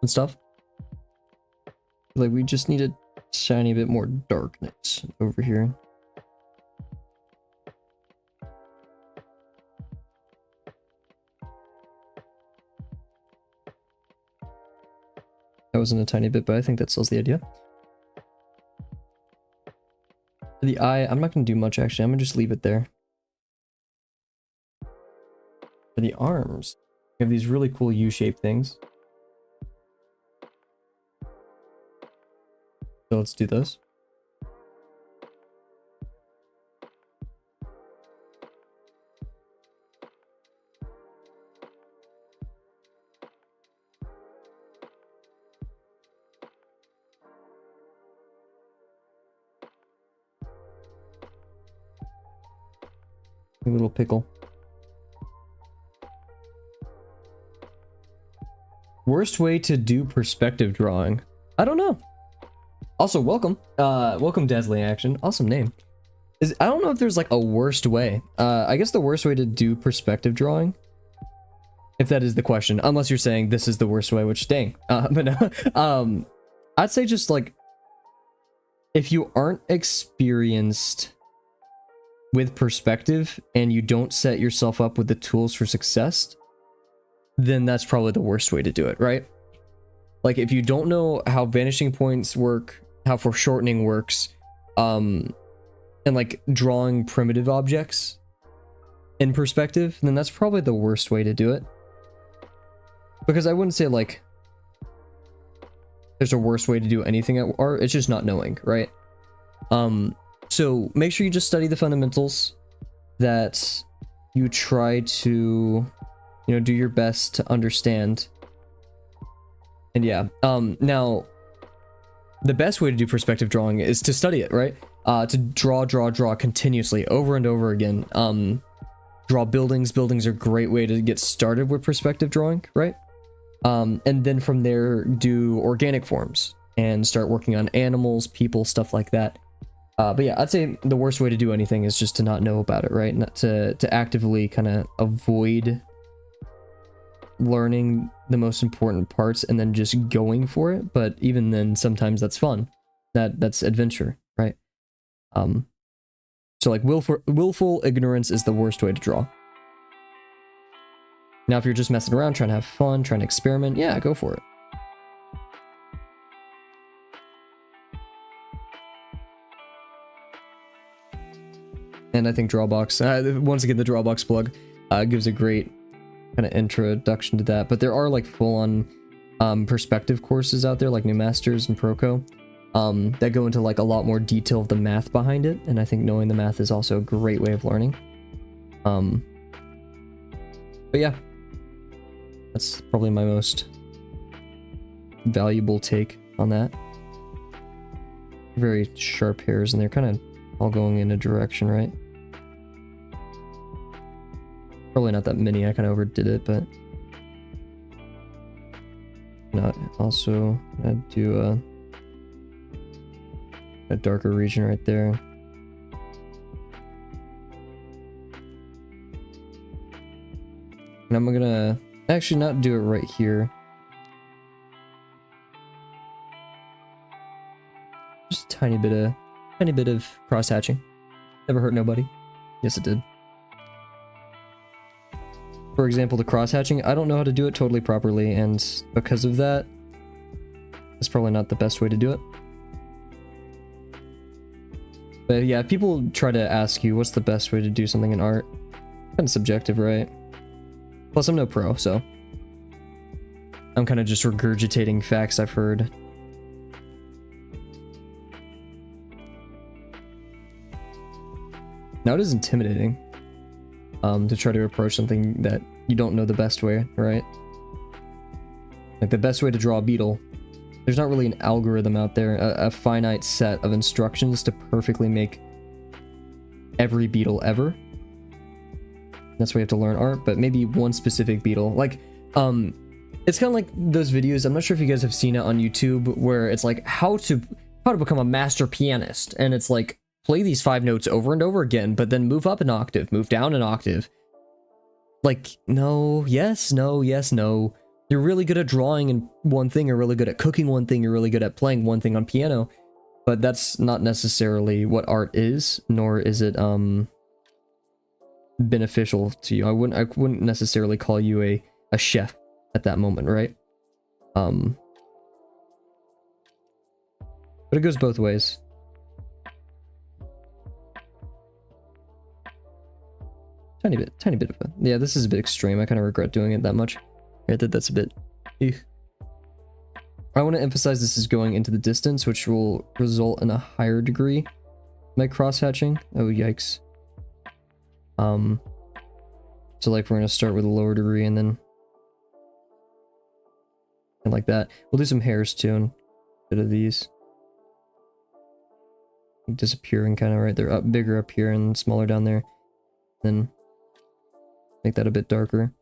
and stuff. Like, we just need a tiny bit more darkness over here. That wasn't a tiny bit, but I think that sells the idea. The eye, I'm not going to do much actually. I'm going to just leave it there. For the arms, we have these really cool U-shaped things. So let's do those. A little pickle. Worst way to do perspective drawing? I don't know. Also, welcome. Welcome, Dazzling Action. Awesome name. I don't know if there's like a worst way. I guess the worst way to do perspective drawing, if that is the question, unless you're saying this is the worst way, which dang. But no. I'd say just like, if you aren't experienced with perspective and you don't set yourself up with the tools for success, then that's probably the worst way to do it, right? Like, if you don't know how vanishing points work, how foreshortening works, and like drawing primitive objects in perspective, then that's probably the worst way to do it. Because I wouldn't say like there's a worse way to do anything at art, it's just not knowing, right? So make sure you just study the fundamentals, that you try to, you know, do your best to understand. And yeah, now the best way to do perspective drawing is to study it, right? To draw continuously over and over again. Draw buildings. Buildings are a great way to get started with perspective drawing, right? And then from there, do organic forms and start working on animals, people, stuff like that. But yeah, I'd say the worst way to do anything is just to not know about it, right? Not to actively kind of avoid learning the most important parts and then just going for it. But even then, sometimes that's fun. That's adventure, right? So like willful ignorance is the worst way to draw. Now, if you're just messing around, trying to have fun, trying to experiment, yeah, go for it. And I think Drawbox, once again, the Drawbox plug gives a great kind of introduction to that. But there are like full-on perspective courses out there, like New Masters and Proco, that go into like a lot more detail of the math behind it. And I think knowing the math is also a great way of learning. But yeah, that's probably my most valuable take on that. Very sharp hairs, and they're kind of all going in a direction, right? Probably not that many, I kind of overdid it, but... Not also, I'd do a darker region right there. And I'm gonna actually not do it right here. Just a tiny bit of cross hatching. Never hurt nobody. Yes, it did. For example, the cross hatching, I don't know how to do it totally properly, and because of that, it's probably not the best way to do it. But yeah, if people try to ask you what's the best way to do something in art, kind of subjective, right? Plus, I'm no pro, so I'm kind of just regurgitating facts I've heard. Now, it is intimidating to try to approach something that you don't know the best way, right? Like the best way to draw a beetle, there's not really an algorithm out there, a finite set of instructions to perfectly make every beetle ever. That's why you have to learn art, but maybe one specific beetle. Like, it's kind of like those videos, I'm not sure if you guys have seen it on YouTube, where it's like how to become a master pianist, and it's like, play these 5 notes over and over again, but then move up an octave, move down an octave. Like, no, yes, no, yes, no. You're really good at drawing in one thing, you're really good at cooking one thing, you're really good at playing one thing on piano, but that's not necessarily what art is, nor is it beneficial to you. I wouldn't necessarily call you a chef at that moment, right? But it goes both ways. Tiny bit of a, yeah, this is a bit extreme. I kind of regret doing it that much. Right, that's a bit, eugh. I want to emphasize this is going into the distance, which will result in a higher degree of my cross-hatching. Oh, yikes. So like we're going to start with a lower degree and then and like that. We'll do some hairs too and a bit of these. Disappearing kind of right there, up bigger up here and smaller down there. Then make that a bit darker.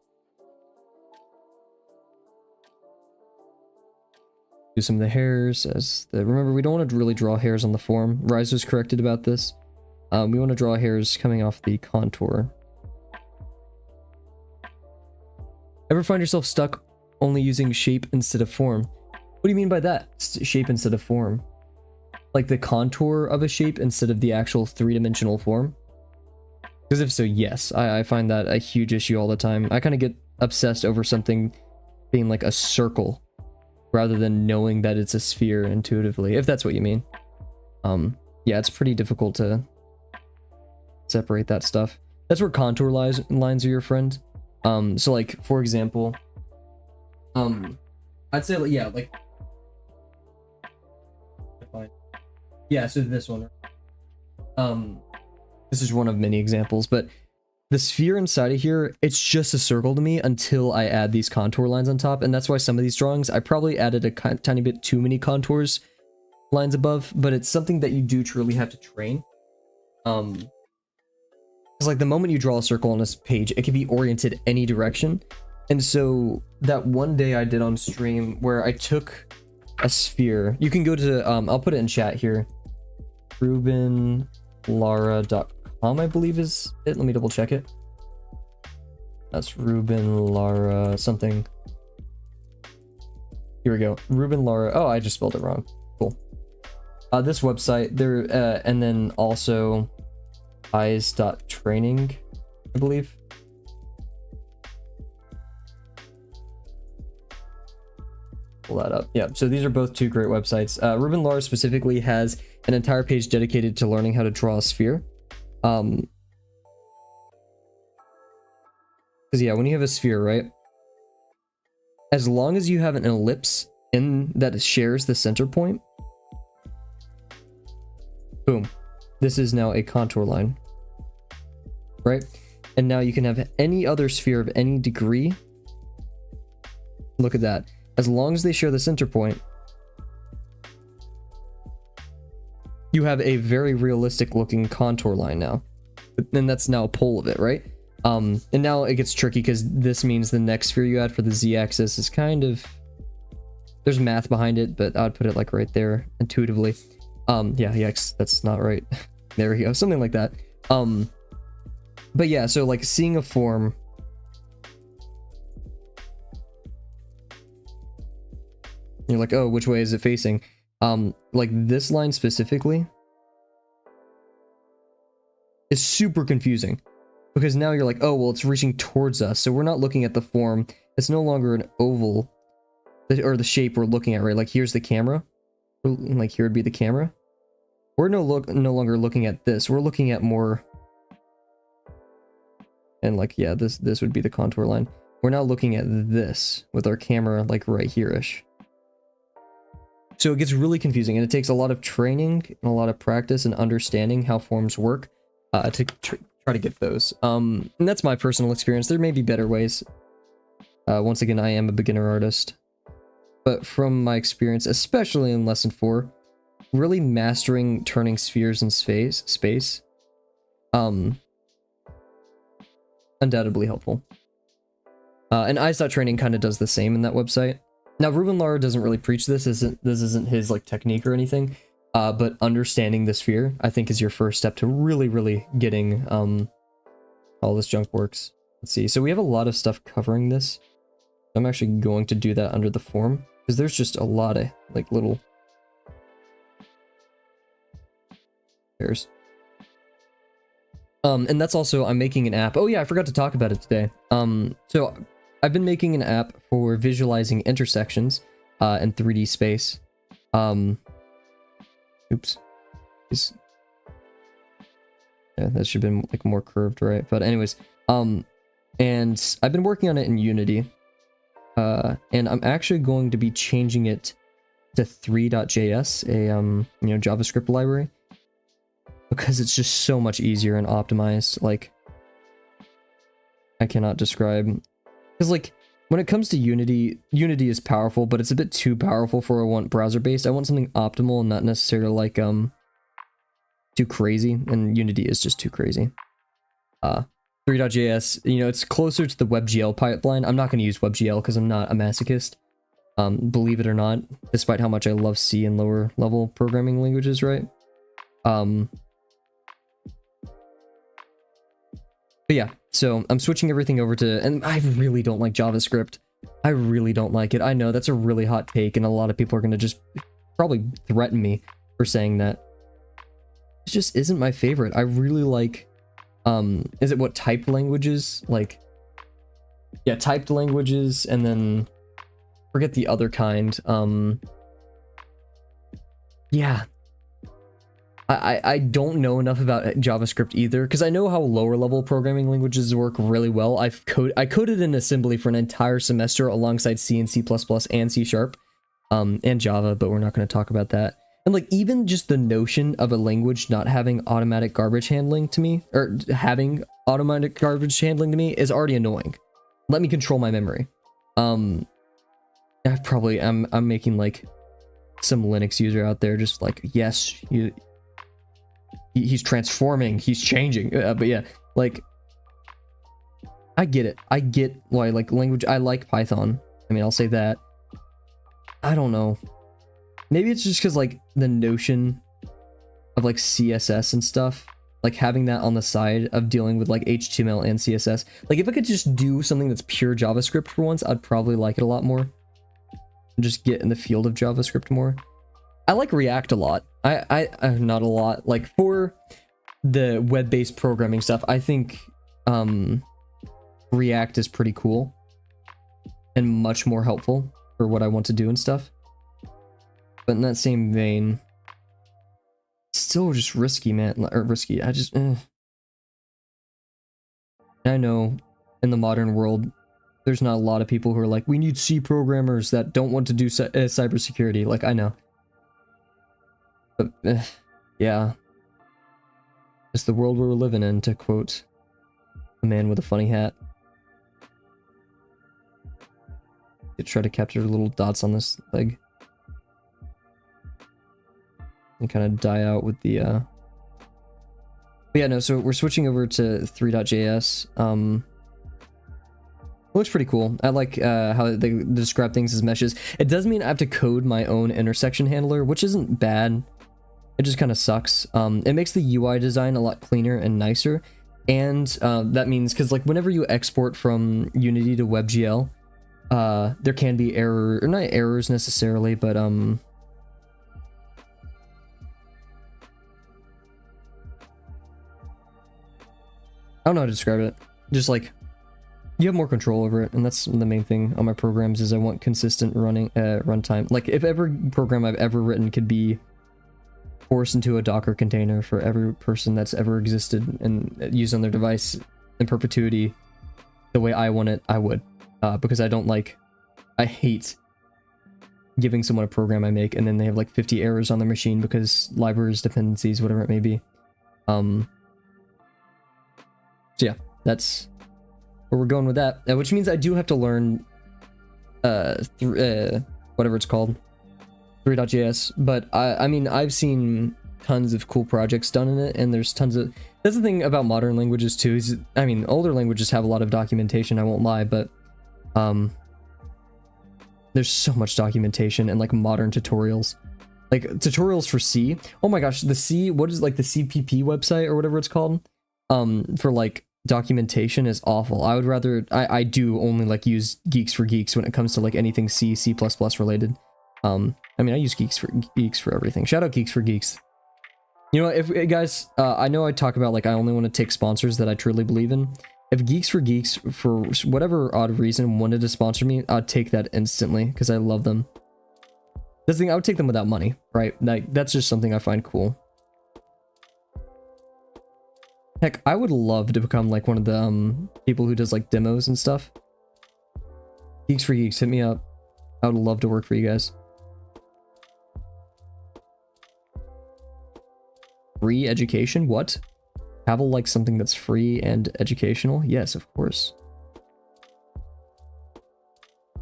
Do some of the hairs as the, remember we don't want to really draw hairs on the form. Rise was corrected about this. We want to draw hairs coming off the contour. Ever find yourself stuck only using shape instead of form? What do you mean by that? Shape instead of form? Like the contour of a shape instead of the actual three-dimensional form? Because if so, yes. I find that a huge issue all the time. I kind of get obsessed over something being like a circle rather than knowing that it's a sphere intuitively, if that's what you mean. Yeah, it's pretty difficult to separate that stuff. That's where contour lines are your friend. So like, for example, I'd say, yeah, like, yeah, so this one, this is one of many examples, but the sphere inside of here, it's just a circle to me until I add these contour lines on top, and that's why some of these drawings, I probably added a tiny bit too many contours lines above, but it's something that you do truly have to train. Because like the moment you draw a circle on this page, it can be oriented any direction, and so that one day I did on stream where I took a sphere, you can go to, I'll put it in chat here, rubenlara.com, I believe is it. Let me double check it. That's Ruben Lara something. Here we go. Ruben Lara. Oh, I just spelled it wrong. Cool. This website there, and then also eyes.training, I believe. Pull that up. Yeah, so these are both two great websites. Ruben Lara specifically has an entire page dedicated to learning how to draw a sphere. Because yeah, when you have a sphere, right? As long as you have an ellipse in that shares the center point, boom, this is now a contour line, right? And now you can have any other sphere of any degree. Look at that. As long as they share the center point, you have a very realistic looking contour line now. And that's now a pole of it, right? And now it gets tricky because this means the next sphere you add for the z-axis is kind of, there's math behind it, but I'd put it like right there intuitively. Yeah, that's not right. There we go, something like that. But yeah, so like seeing a form, you're like, oh, which way is it facing? Like this line specifically is super confusing because now you're like, oh, well, it's reaching towards us. So we're not looking at the form. It's no longer an oval or the shape we're looking at, right? Like here's the camera. Like here would be the camera. We're no longer looking at this. We're looking at more. And like, yeah, this would be the contour line. We're now looking at this with our camera like right here-ish. So it gets really confusing, and it takes a lot of training and a lot of practice and understanding how forms work to try to get those. And that's my personal experience. There may be better ways. Once again, I am a beginner artist. But from my experience, especially in Lesson 4, really mastering turning spheres in space, undoubtedly helpful. And Eyes.Training kind of does the same in that website. Now, Ruben Lara doesn't really preach this. This isn't his like technique or anything. But understanding the sphere, I think, is your first step to really getting all this junk works. Let's see. So we have a lot of stuff covering this. I'm actually going to do that under the form because there's just a lot of like little pairs. And that's also, I'm making an app. Oh yeah, I forgot to talk about it today. So I've been making an app for visualizing intersections in 3D space. Oops. Yeah, that should have been like more curved, right? But anyways, and I've been working on it in Unity. And I'm actually going to be changing it to 3.js, a JavaScript library, because it's just so much easier and optimized. Like, I cannot describe, because like when it comes to Unity is powerful, but it's a bit too powerful for what I want browser based. I want something optimal and not necessarily like too crazy, and Unity is just too crazy. 3.js, it's closer to the WebGL pipeline. I'm not going to use WebGL because I'm not a masochist. Believe it or not, despite how much I love C and lower level programming languages, right? But yeah, so I'm switching everything over to, and I really don't like JavaScript. I really don't like it. I know that's a really hot take, and a lot of people are going to just probably threaten me for saying that. It just isn't my favorite. I really like, is it what, typed languages? Like, yeah, typed languages, and then forget the other kind. Yeah. I don't know enough about JavaScript either, because I know how lower level programming languages work really well. I coded in assembly for an entire semester alongside C and C++ and C#, and Java, but we're not going to talk about that. And like, even just the notion of a language not having automatic garbage handling to me, or having automatic garbage handling to me, is already annoying. Let me control my memory. I'm making like some Linux user out there just like, yes, he's transforming, he's changing. But yeah, like, I get it. I get why, like, language, I like Python. I mean, I'll say that. I don't know. Maybe it's just because, like, the notion of, like, CSS and stuff, like, having that on the side of dealing with, like, HTML and CSS. Like, if I could just do something that's pure JavaScript for once, I'd probably like it a lot more. And just get in the field of JavaScript more. I like React a lot. I not a lot. Like, for the web-based programming stuff, I think React is pretty cool and much more helpful for what I want to do and stuff. But in that same vein, still just risky, man. Or risky. I just, I know in the modern world, there's not a lot of people who are like, we need C programmers that don't want to do cybersecurity. Like, I know. But, yeah. It's the world we're living in, to quote a man with a funny hat. To try to capture little dots on this leg. And kind of die out with the, But yeah, no, so we're switching over to 3.js. It looks pretty cool. I like how they describe things as meshes. It does mean I have to code my own intersection handler, which isn't bad. It just kind of sucks. It makes the UI design a lot cleaner and nicer. And that means, because like whenever you export from Unity to WebGL, there can be error, or not errors necessarily, but I don't know how to describe it. Just like, you have more control over it, and that's the main thing on my programs, is I want consistent runtime. Like, if every program I've ever written could be forced into a Docker container for every person that's ever existed and used on their device in perpetuity the way I want it, I would. Because I hate giving someone a program I make and then they have like 50 errors on their machine because libraries, dependencies, whatever it may be. So yeah, that's where we're going with that, which means I do have to learn whatever it's called, 3.js, but I mean, I've seen tons of cool projects done in it, and there's tons of, that's the thing about modern languages too, is, I mean, older languages have a lot of documentation, I won't lie, but there's so much documentation and like modern tutorials, like tutorials for C. Oh my gosh, the C, what is like the CPP website or whatever it's called, for like documentation is awful. I would rather I do only like use Geeks for Geeks when it comes to like anything C++ related. I mean, I use Geeks for everything. Shout out Geeks for Geeks. You know, if guys, I know I talk about like I only want to take sponsors that I truly believe in. If Geeks for Geeks, for whatever odd reason, wanted to sponsor me, I'd take that instantly because I love them. This thing, I would take them without money, right? Like, that's just something I find cool. Heck, I would love to become like one of the people who does like demos and stuff. Geeks for Geeks, hit me up. I would love to work for you guys. Free education? What? Kavel likes something that's free and educational? Yes, of course.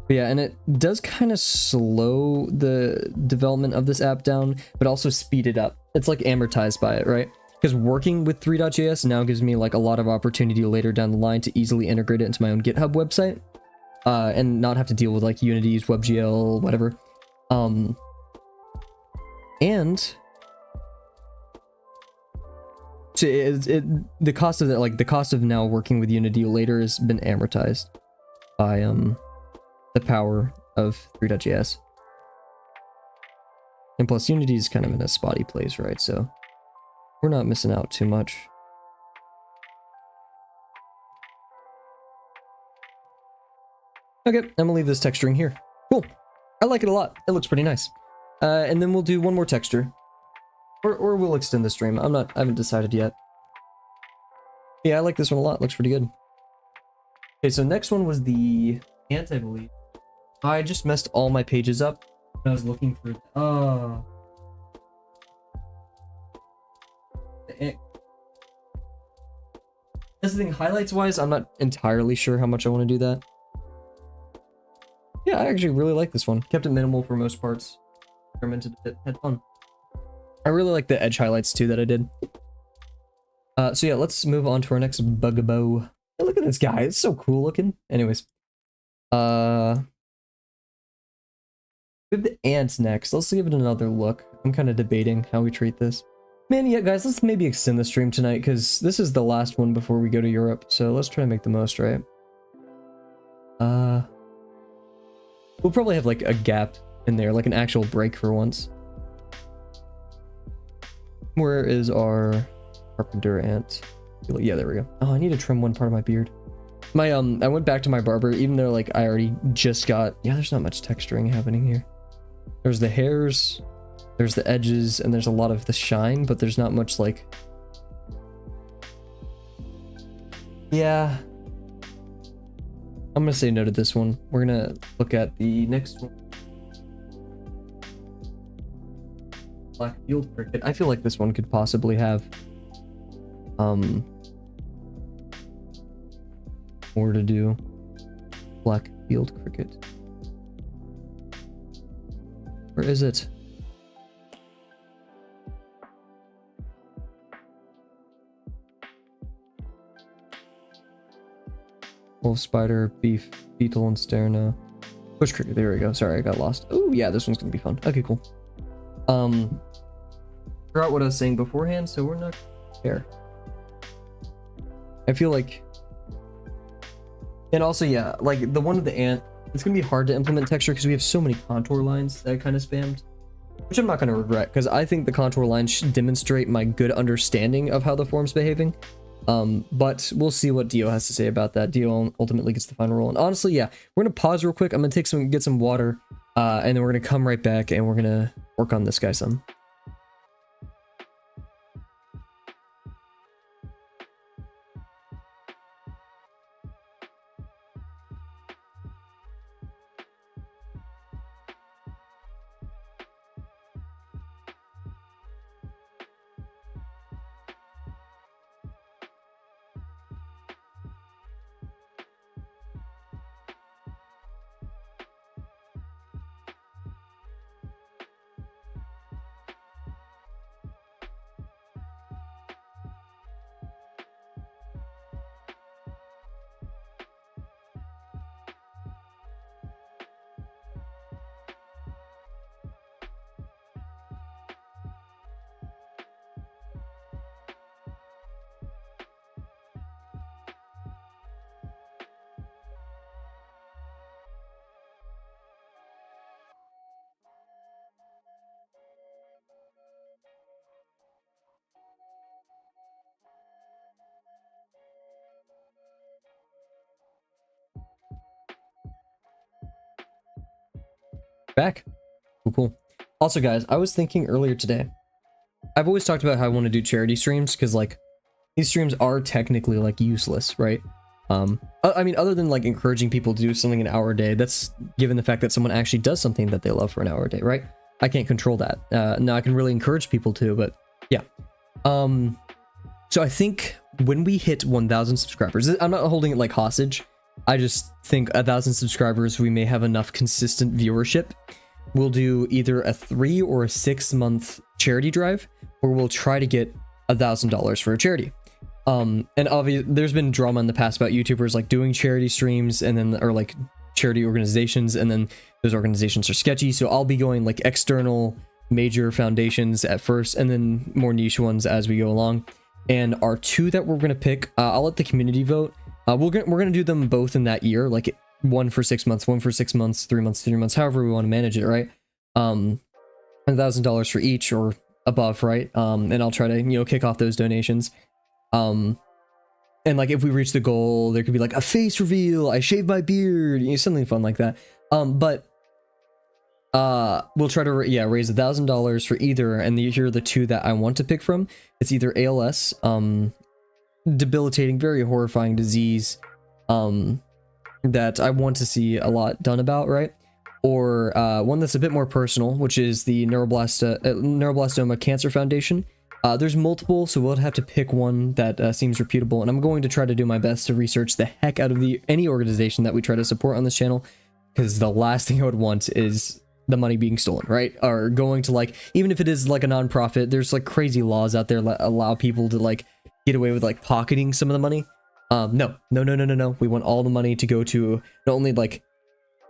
But yeah, and it does kind of slow the development of this app down, but also speed it up. It's like amortized by it, right? Because working with 3.js now gives me like a lot of opportunity later down the line to easily integrate it into my own GitHub website, and not have to deal with like Unity's WebGL, whatever. And so the cost of that, like the cost of now working with Unity later has been amortized by the power of 3.js. And plus Unity is kind of in a spotty place, right? So we're not missing out too much. Okay, I'm gonna leave this texturing here. Cool. I like it a lot. It looks pretty nice. And then we'll do one more texture. Or we'll extend the stream. I haven't decided yet. Yeah, I like this one a lot. Looks pretty good. Okay, so next one was the ant, I believe. I just messed all my pages up when I was looking for the ant. That's the thing, highlights wise, I'm not entirely sure how much I want to do that. Yeah, I actually really like this one. Kept it minimal for most parts. Experimented a bit, had fun. I really like the edge highlights too that I did. So yeah, let's move on to our next bugaboo. Hey, look at this guy, it's so cool looking. Anyways. We have the ants next. Let's give it another look. I'm kind of debating how we treat this. Man, yeah, guys, let's maybe extend the stream tonight because this is the last one before we go to Europe. So let's try to make the most, right? We'll probably have like a gap in there, like an actual break for once. Where is our carpenter ant? Yeah, there we go. Oh, I need to trim one part of my beard. My I went back to my barber, even though like I already just got. Yeah, there's not much texturing happening here. There's the hairs, there's the edges, and there's a lot of the shine, but there's not much like. Yeah. I'm gonna say no to this one. We're gonna look at the next one. Black field cricket. I feel like this one could possibly have more to do. Black field cricket. Where is it? Wolf, spider, beetle, and sterna. Bush cricket. There we go. Sorry, I got lost. Oh yeah, this one's gonna be fun. Okay, cool. Forgot what I was saying beforehand, so we're not there. I feel like, and also yeah, like the one with the ant, it's gonna be hard to implement texture because we have so many contour lines that I kind of spammed, which I'm not gonna regret because I think the contour lines should demonstrate my good understanding of how the form's behaving. But we'll see what Dio has to say about that. Dio ultimately gets the final role. And honestly, yeah, we're gonna pause real quick. I'm gonna get some water, and then we're gonna come right back and we're gonna work on this guy some. back. Cool. Also, guys, I was thinking earlier today, I've always talked about how I want to do charity streams because, like, these streams are technically, like, useless, right? I mean, other than, like, encouraging people to do something an hour a day, that's given the fact that someone actually does something that they love for an hour a day, right? I can't control that. Now, I can really encourage people to, but yeah. So I think when we hit 1,000 subscribers, I'm not holding it like hostage. I just think 1,000 subscribers, we may have enough consistent viewership. We'll do either a 3 or a 6 month charity drive, or we'll try to get $1,000 for a charity. And obviously, there's been drama in the past about YouTubers like doing charity streams and then, or like charity organizations, and then those organizations are sketchy. So I'll be going like external major foundations at first, and then more niche ones as we go along. And our 2 that we're gonna pick, I'll let the community vote. We're gonna do them both in that year, like 1 for 6 months, 1 for 6 months, 3 months, 3 months, however we want to manage it, right? $1,000 for each or above, right? And I'll try to, you know, kick off those donations. And like if we reach the goal, there could be like a face reveal, I shaved my beard, you know, something fun like that. But we'll try to raise $1,000 for either, and here are the 2 that I want to pick from. It's either ALS, debilitating, very horrifying disease, that I want to see a lot done about, right? Or one that's a bit more personal, which is the Neuroblastoma Cancer Foundation. There's multiple, so we'll have to pick one that seems reputable, and I'm going to try to do my best to research the heck out of any organization that we try to support on this channel, because the last thing I would want is the money being stolen, right? Or going to, like, even if it is like a non-profit, there's like crazy laws out there that allow people to like get away with like pocketing some of the money. No. We want all the money to go to not only like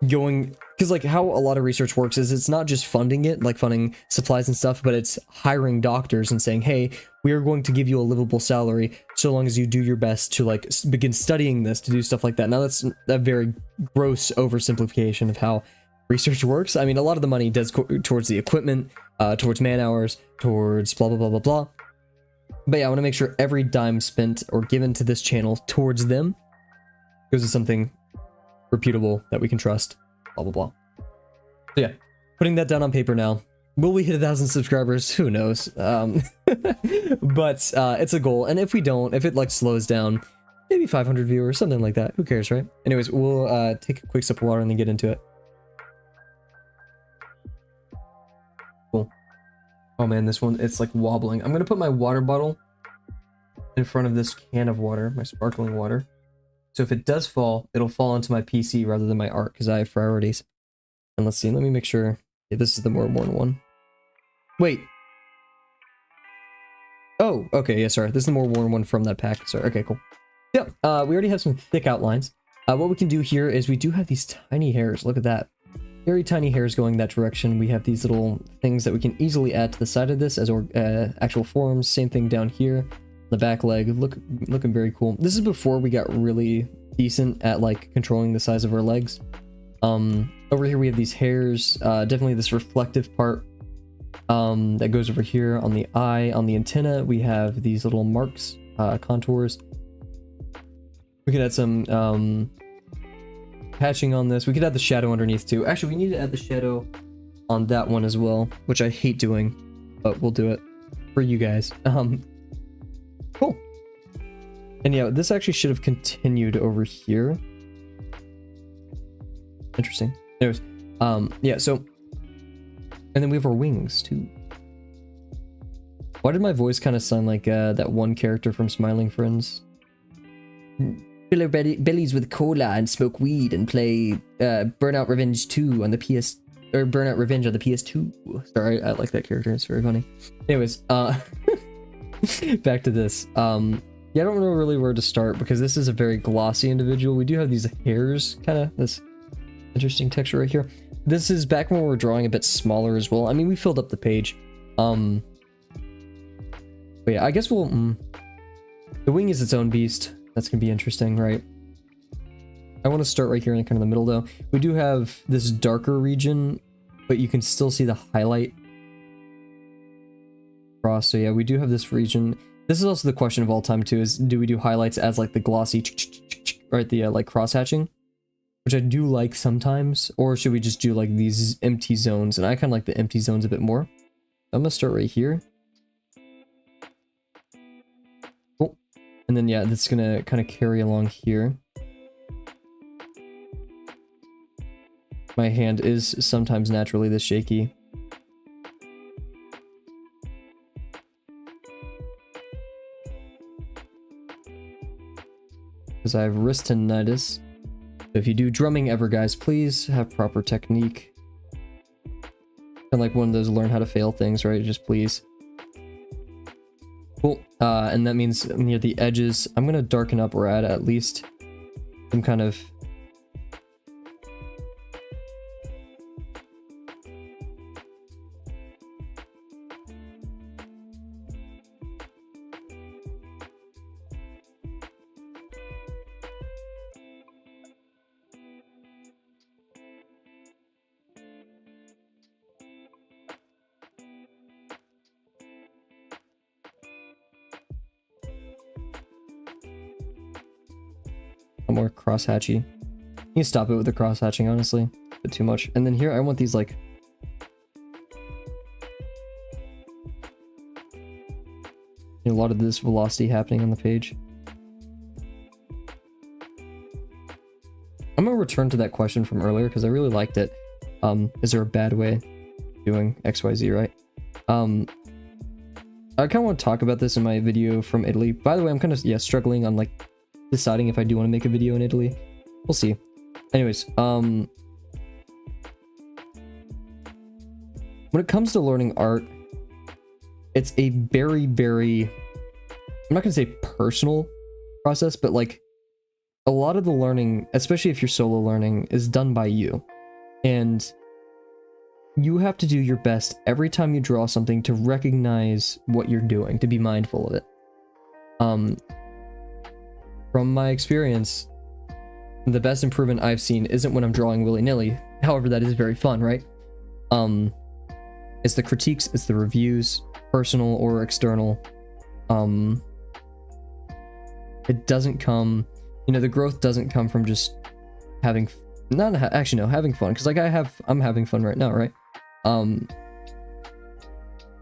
going, because like how a lot of research works is it's not just funding it, like funding supplies and stuff, but it's hiring doctors and saying, hey, we are going to give you a livable salary so long as you do your best to like begin studying this, to do stuff like that. Now that's a very gross oversimplification of how research works. I mean, a lot of the money does go towards the equipment, towards man hours, towards blah blah blah blah blah. But yeah, I want to make sure every dime spent or given to this channel towards them goes to something reputable that we can trust, blah blah blah. So yeah, putting that down on paper now. Will we hit 1,000 subscribers? Who knows? But it's a goal, and if we don't, if it like slows down, maybe 500 viewers, something like that. Who cares, right? Anyways, we'll take a quick sip of water and then get into it. Cool. Oh man, this one, it's like wobbling. I'm gonna put my water bottle in front of this can of water, my sparkling water. So if it does fall, it'll fall onto my PC rather than my art, because I have priorities. And let's see, let me make sure. Yeah, this is the more worn one. Wait. Oh, okay, yeah, sorry. This is the more worn one from that pack. Sorry, okay, cool. Yep, we already have some thick outlines. What we can do here is we do have these tiny hairs. Look at that. Very tiny hairs going that direction. We have these little things that we can easily add to the side of this as actual forms. Same thing down here. The back leg, looking very cool. This is before we got really decent at like controlling the size of our legs. Over here we have these hairs, definitely this reflective part that goes over here on the eye. On the antenna we have these little marks, contours. We could add some patching on this. We could add the shadow underneath too. Actually, we need to add the shadow on that one as well, which I hate doing, but we'll do it for you guys. Cool. And yeah, this actually should have continued over here. Interesting. Anyways, yeah, so, and then we have our wings too. Why did my voice kind of sound like that one character from Smiling Friends? Fill our bellies with cola and smoke weed and play Burnout Revenge 2 on the PS, or Burnout Revenge on the PS2. Sorry, I like that character. It's very funny. Anyways, back to this. Yeah, I don't know really where to start because this is a very glossy individual. We do have these hairs, kind of this interesting texture right here. This is back when we were drawing a bit smaller as well. I mean, we filled up the page. But yeah, I guess we'll... the wing is its own beast. That's gonna be interesting, right? I want to start right here in kind of the middle though. We do have this darker region, but you can still see the highlight across. So yeah, we do have this region. This is also the question of all time too, is do we do highlights as like the glossy, right, the like cross hatching? which I do like sometimes, or should we just do like these empty zones? And I kind of like the empty zones a bit more. I'm gonna start right here. Cool. And then yeah, that's gonna kind of carry along here. My hand is sometimes naturally this shaky. Because I have wrist tendinitis. So if you do drumming ever, guys, please have proper technique. And like one of those learn how to fail things, right? Just please. Cool. And that means near the edges, I'm going to darken up or add at least some kind of... more cross-hatchy. You can stop it with the cross-hatching, honestly. A bit too much. And then here, I want these, like... a lot of this velocity happening on the page. I'm gonna return to that question from earlier, because I really liked it. Is there a bad way of doing XYZ, right? I kind of want to talk about this in my video from Italy. By the way, I'm kind of, yeah, struggling on, like, deciding if I do want to make a video in Italy. We'll see. Anyways, when it comes to learning art, it's a very, very, I'm not going to say personal process, but like a lot of the learning, especially if you're solo learning, is done by you. And you have to do your best every time you draw something to recognize what you're doing, to be mindful of it. From my experience, the best improvement I've seen isn't when I'm drawing willy-nilly. However, that is very fun, right? It's the critiques, it's the reviews, personal or external. It doesn't come, you know, the growth doesn't come from just having, having fun. Because like I'm having fun right now, right?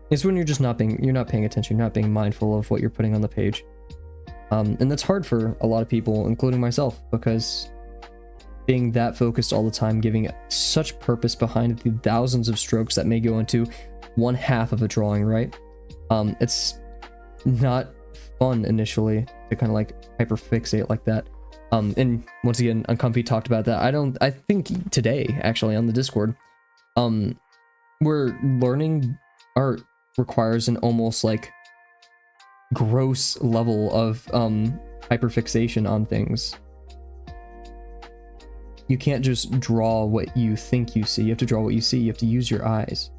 It's when you're just not paying attention, you're not being mindful of what you're putting on the page. And that's hard for a lot of people, including myself, because being that focused all the time, giving such purpose behind the thousands of strokes that may go into one half of a drawing, right? It's not fun initially to kind of like hyperfixate like that. And once again, Uncomfy talked about that. I think today, actually, on the Discord, where learning art requires an almost like gross level of hyperfixation on things. You can't just draw what you think you see. You have to draw what you see. You have to use your eyes.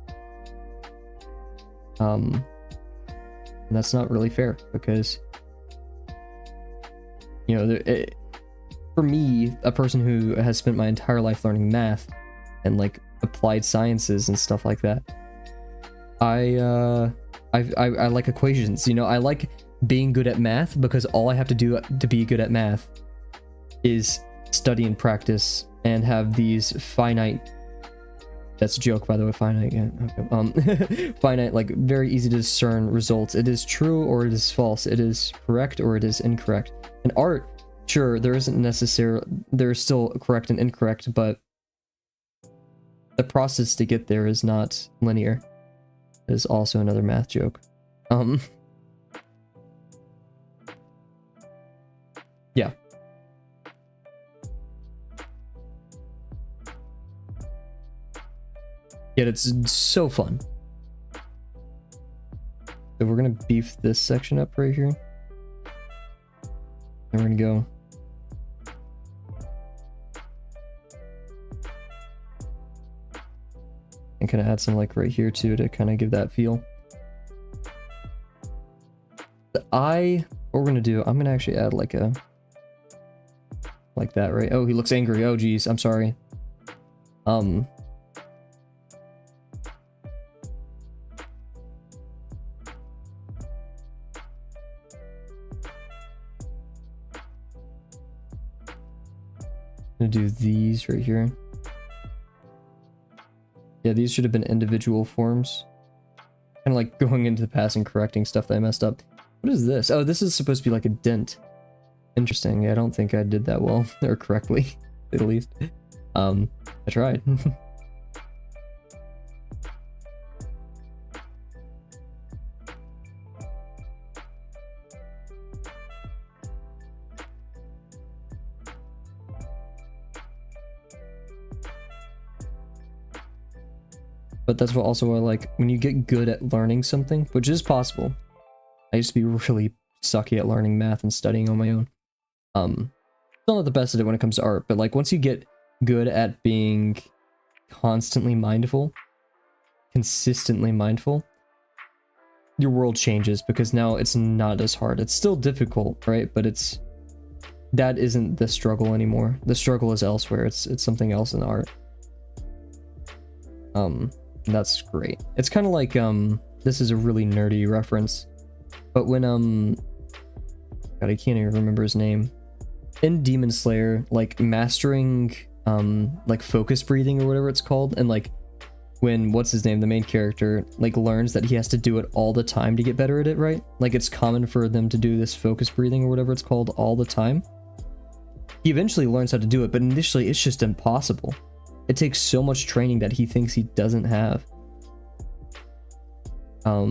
And that's not really fair because, you know, for me, a person who has spent my entire life learning math and like applied sciences and stuff like that, I like equations, you know. I like being good at math because all I have to do to be good at math is study and practice and have these finite, that's a joke by the way, finite, yeah, okay. Finite, like very easy to discern results. It is true or it is false. It is correct or it is incorrect. In art, sure, there isn't necessarily, there's still correct and incorrect, but the process to get there is not linear. It is also another math joke. Yeah. Yet it's so fun. So we're gonna beef this section up right here. And we're gonna go. And kind of add some like right here too to kind of give that feel. The eye, what we're gonna do, I'm gonna actually add like a, like that, right? Oh, he looks angry. Oh geez, I'm sorry. I'm gonna do these right here. Yeah, these should have been individual forms. Kind of like going into the past and correcting stuff that I messed up. What is this? Oh, this is supposed to be like a dent. Interesting. Yeah, I don't think I did that well or correctly, at least. I tried. But that's what also I like when you get good at learning something, which is possible. I used to be really sucky at learning math and studying on my own. Still not the best at it when it comes to art, but like once you get good at being constantly mindful, consistently mindful, your world changes because now it's not as hard. It's still difficult, right? But that isn't the struggle anymore. The struggle is elsewhere. It's something else in art. And that's great. It's kind of like this is a really nerdy reference, but when God, I can't even remember his name. In Demon Slayer, like mastering like focus breathing or whatever it's called, and like when what's his name, the main character, like learns that he has to do it all the time to get better at it, right? Like it's common for them to do this focus breathing or whatever it's called all the time. He eventually learns how to do it, but initially it's just impossible. It takes so much training that he thinks he doesn't have. I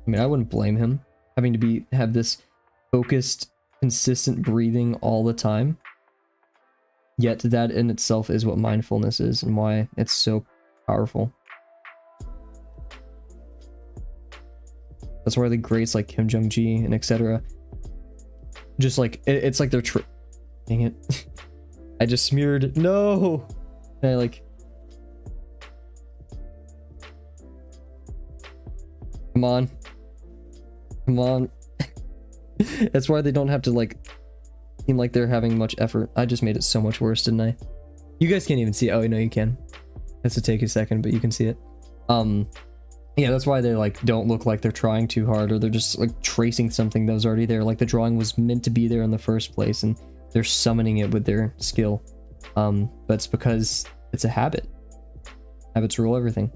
mean, I wouldn't blame him having to have this focused, consistent breathing all the time. Yet that in itself is what mindfulness is and why it's so powerful. That's why the greats like Kim Jong-gi and etc. Just like it's like they're dang it. I just smeared. No. And I like. Come on. Come on. That's why they don't have to like seem like they're having much effort. I just made it so much worse, didn't I? You guys can't even see it. Oh, no, you can. Has to take a second, but you can see it. Yeah, that's why they like don't look like they're trying too hard, or they're just like tracing something that was already there. Like the drawing was meant to be there in the first place, and they're summoning it with their skill. But it's because it's a habit. Habits rule everything.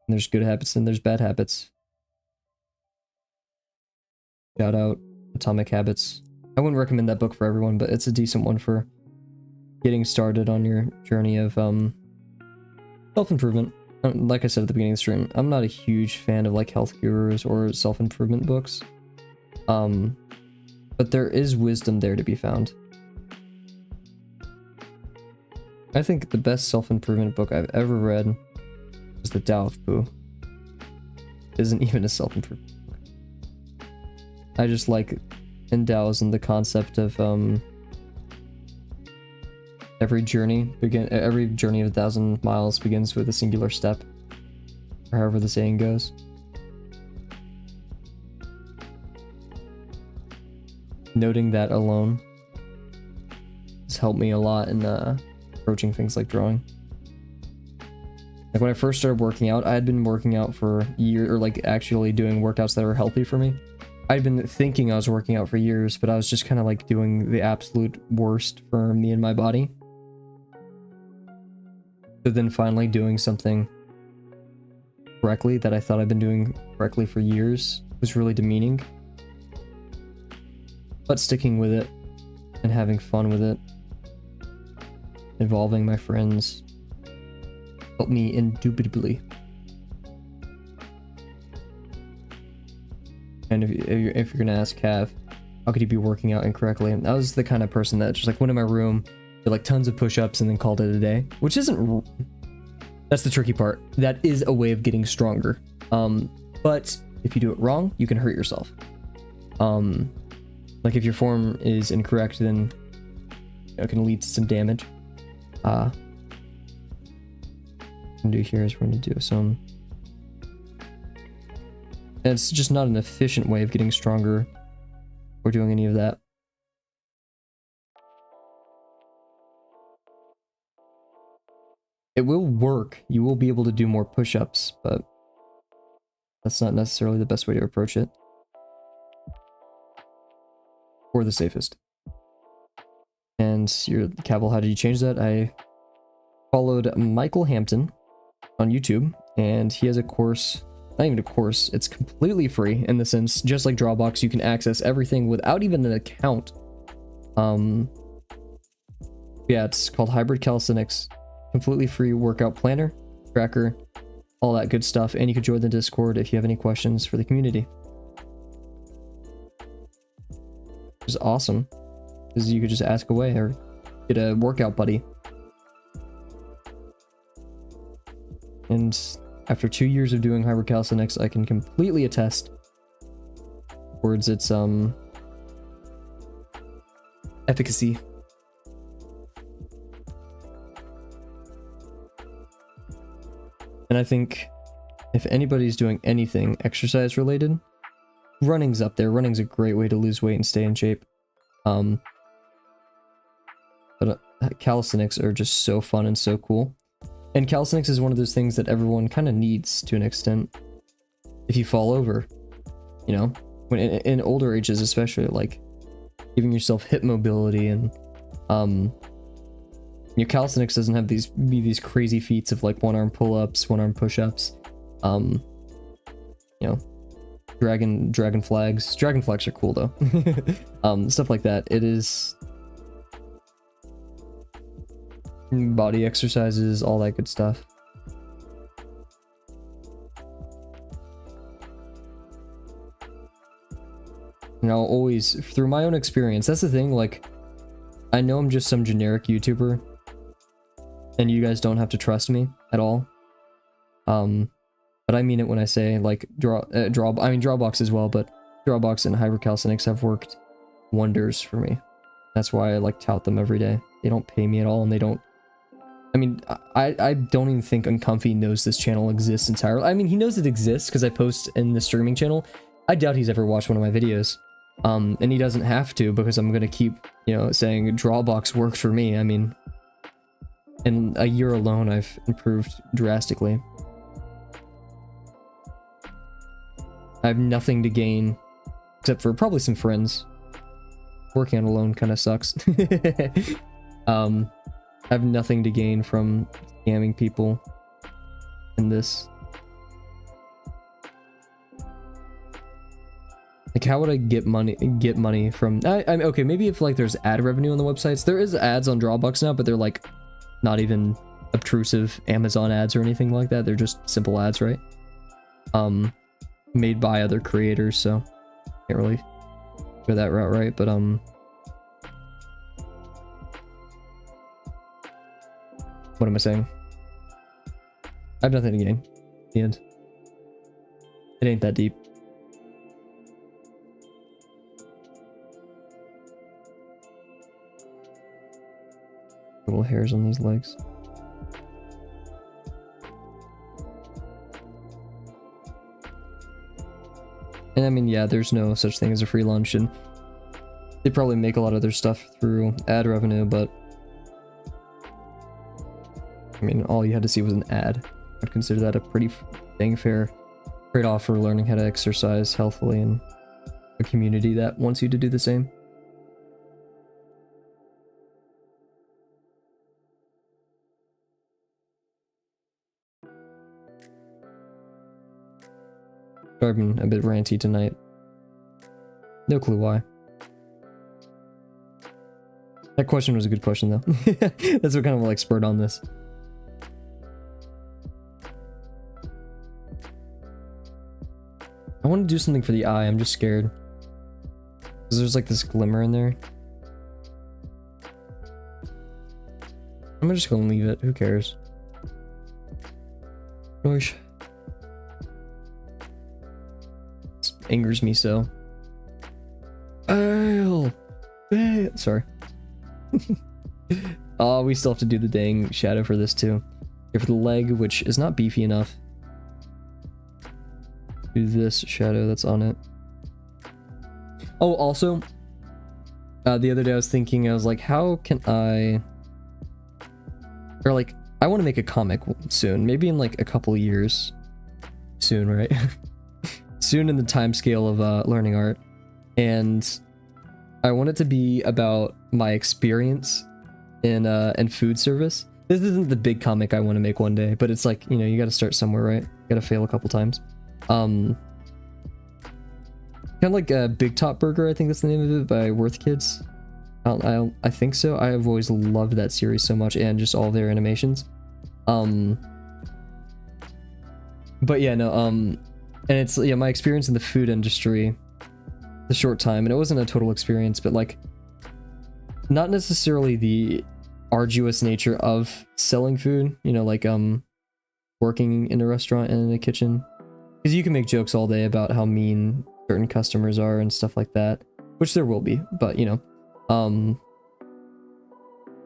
And there's good habits and there's bad habits. Shout out Atomic Habits. I wouldn't recommend that book for everyone, but it's a decent one for getting started on your journey of self-improvement. Like I said at the beginning of the stream, I'm not a huge fan of like health gurus or self-improvement books. But there is wisdom there to be found. I think the best self-improvement book I've ever read is The Tao of Pooh. It isn't even a self-improvement book. I just like in Taoism the concept of every journey of 1,000 miles begins with a singular step, or however the saying goes. Noting that alone has helped me a lot in approaching things like drawing. Like when I first started working out, I had been working out for years, or like actually doing workouts that were healthy for me. I'd been thinking I was working out for years, but I was just kind of like doing the absolute worst for me and my body. So then finally doing something correctly that I thought I'd been doing correctly for years was really demeaning. But sticking with it and having fun with it, involving my friends, helped me indubitably. And if you're gonna ask Cav, how could he be working out incorrectly? And I was the kind of person that just like went in my room, did like tons of push-ups and then called it a day, which isn't. That's the tricky part. That is a way of getting stronger. But if you do it wrong, you can hurt yourself. Like if your form is incorrect, then it can lead to some damage. What I'm gonna do here is we're gonna do some. And it's just not an efficient way of getting stronger or doing any of that. It will work. You will be able to do more push-ups, but that's not necessarily the best way to approach it. Or the safest. And your Kavel, how did you change that? I followed Michael Hampton on YouTube, and he has a course, not even a course, it's completely free in the sense, just like Drawbox, you can access everything without even an account. Yeah, it's called Hybrid Calisthenics, completely free workout planner, tracker, all that good stuff, and you can join the Discord if you have any questions for the community. Which is awesome, because you could just ask away or get a workout buddy. And after 2 years of doing hybrid calisthenics, I can completely attest towards its efficacy. And I think if anybody's doing anything exercise related, running's up there. Running's a great way to lose weight and stay in shape. But calisthenics are just so fun and so cool. And calisthenics is one of those things that everyone kind of needs to an extent. If you fall over, you know, when in older ages especially, like giving yourself hip mobility and your calisthenics doesn't have these crazy feats of like one arm pull-ups, one arm push-ups, you know, dragon flags. Dragon flags are cool though. Stuff like that. It is body exercises, all that good stuff. And I'll always, through my own experience, that's the thing, like, I know I'm just some generic YouTuber, and you guys don't have to trust me at all. But I mean it when I say, like, Drawbox as well, but Drawbox and Hybrid Calisthenics have worked wonders for me. That's why I, like, tout them every day. They don't pay me at all, and they don't, I mean, I don't even think Uncomfy knows this channel exists entirely. I mean, he knows it exists because I post in the streaming channel. I doubt he's ever watched one of my videos. And he doesn't have to, because I'm gonna keep, you know, saying Drawbox works for me. I mean, in a year alone, I've improved drastically. I have nothing to gain, except for probably some friends. Working out alone kind of sucks. I have nothing to gain from scamming people in this. Like, how would I get money from, I mean, okay, maybe if like there's ad revenue on the websites. There is ads on Drawbox now, but they're like not even obtrusive Amazon ads or anything like that. They're just simple ads, right? Made by other creators, so can't really go that route, right? But what am I saying? I have nothing to gain. The end. It ain't that deep. Little hairs on these legs. And I mean, yeah, there's no such thing as a free lunch, and they probably make a lot of their stuff through ad revenue, but I mean, all you had to see was an ad. I'd consider that a pretty dang fair trade-off for learning how to exercise healthily in a community that wants you to do the same. I've been a bit ranty tonight. No clue why. That question was a good question though. That's what kind of like spurred on this. I want to do something for the eye, I'm just scared. Because there's like this glimmer in there. I'm just gonna leave it, who cares? Gosh. This angers me so. Sorry. Oh, we still have to do the dang shadow for this too. Here for the leg, which is not beefy enough. Do this shadow that's on it. Oh, also, the other day I was thinking, I was like, how can I... Or like, I want to make a comic soon. Maybe in like a couple of years. Soon, right? Soon in the time scale of learning art. And I want it to be about my experience in food service. This isn't the big comic I want to make one day, but it's like, you know, you got to start somewhere, right? You got to fail a couple times. Kind of like a Big Top Burger, I think that's the name of it, by Worth Kids. I think so. I have always loved that series so much, and just all their animations. But yeah, no, and it's, yeah, my experience in the food industry, the short time, and it wasn't a total experience, but like, not necessarily the arduous nature of selling food, you know, like working in a restaurant and in a kitchen, because you can make jokes all day about how mean certain customers are and stuff like that, which there will be, but you know,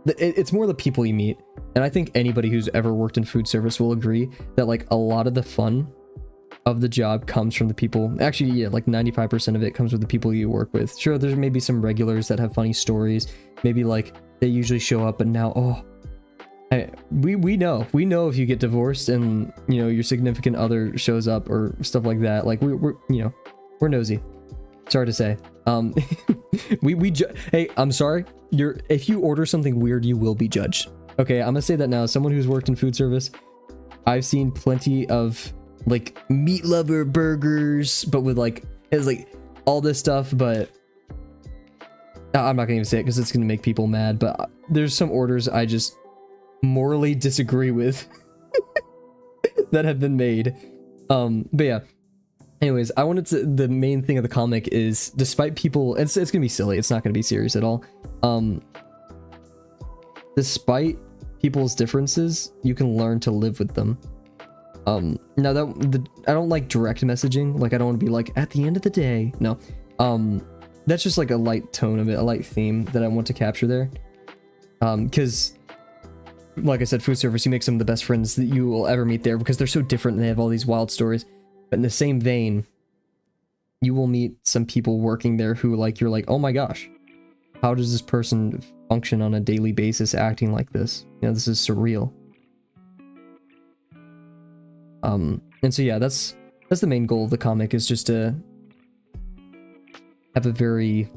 it's more the people you meet. And I think anybody who's ever worked in food service will agree that like a lot of the fun of the job comes from the people. Actually, yeah, like 95% of it comes with the people you work with. Sure, there's maybe some regulars that have funny stories, maybe like they usually show up, but now, oh, we know if you get divorced and, you know, your significant other shows up or stuff like that, like we're you know, we're nosy. Sorry to say. Hey, I'm sorry, if you order something weird, you will be judged. Okay, I'm gonna say that now. As someone who's worked in food service, I've seen plenty of like meat lover burgers, but with like, it's like all this stuff, but I'm not gonna even say it because it's gonna make people mad, but there's some orders I just morally disagree with that have been made. But yeah, anyways, I wanted to, the main thing of the comic is, despite people, it's gonna be silly, it's not gonna be serious at all. Despite people's differences, you can learn to live with them. Now that I don't like direct messaging, like I don't want to be like, at the end of the day, no. That's just like a light tone of it, a light theme that I want to capture there. Because like I said, food service, you make some of the best friends that you will ever meet there because they're so different and they have all these wild stories. But in the same vein, you will meet some people working there who, like, you're like, oh my gosh, how does this person function on a daily basis acting like this? You know, this is surreal. And so yeah, that's the main goal of the comic, is just to have a very,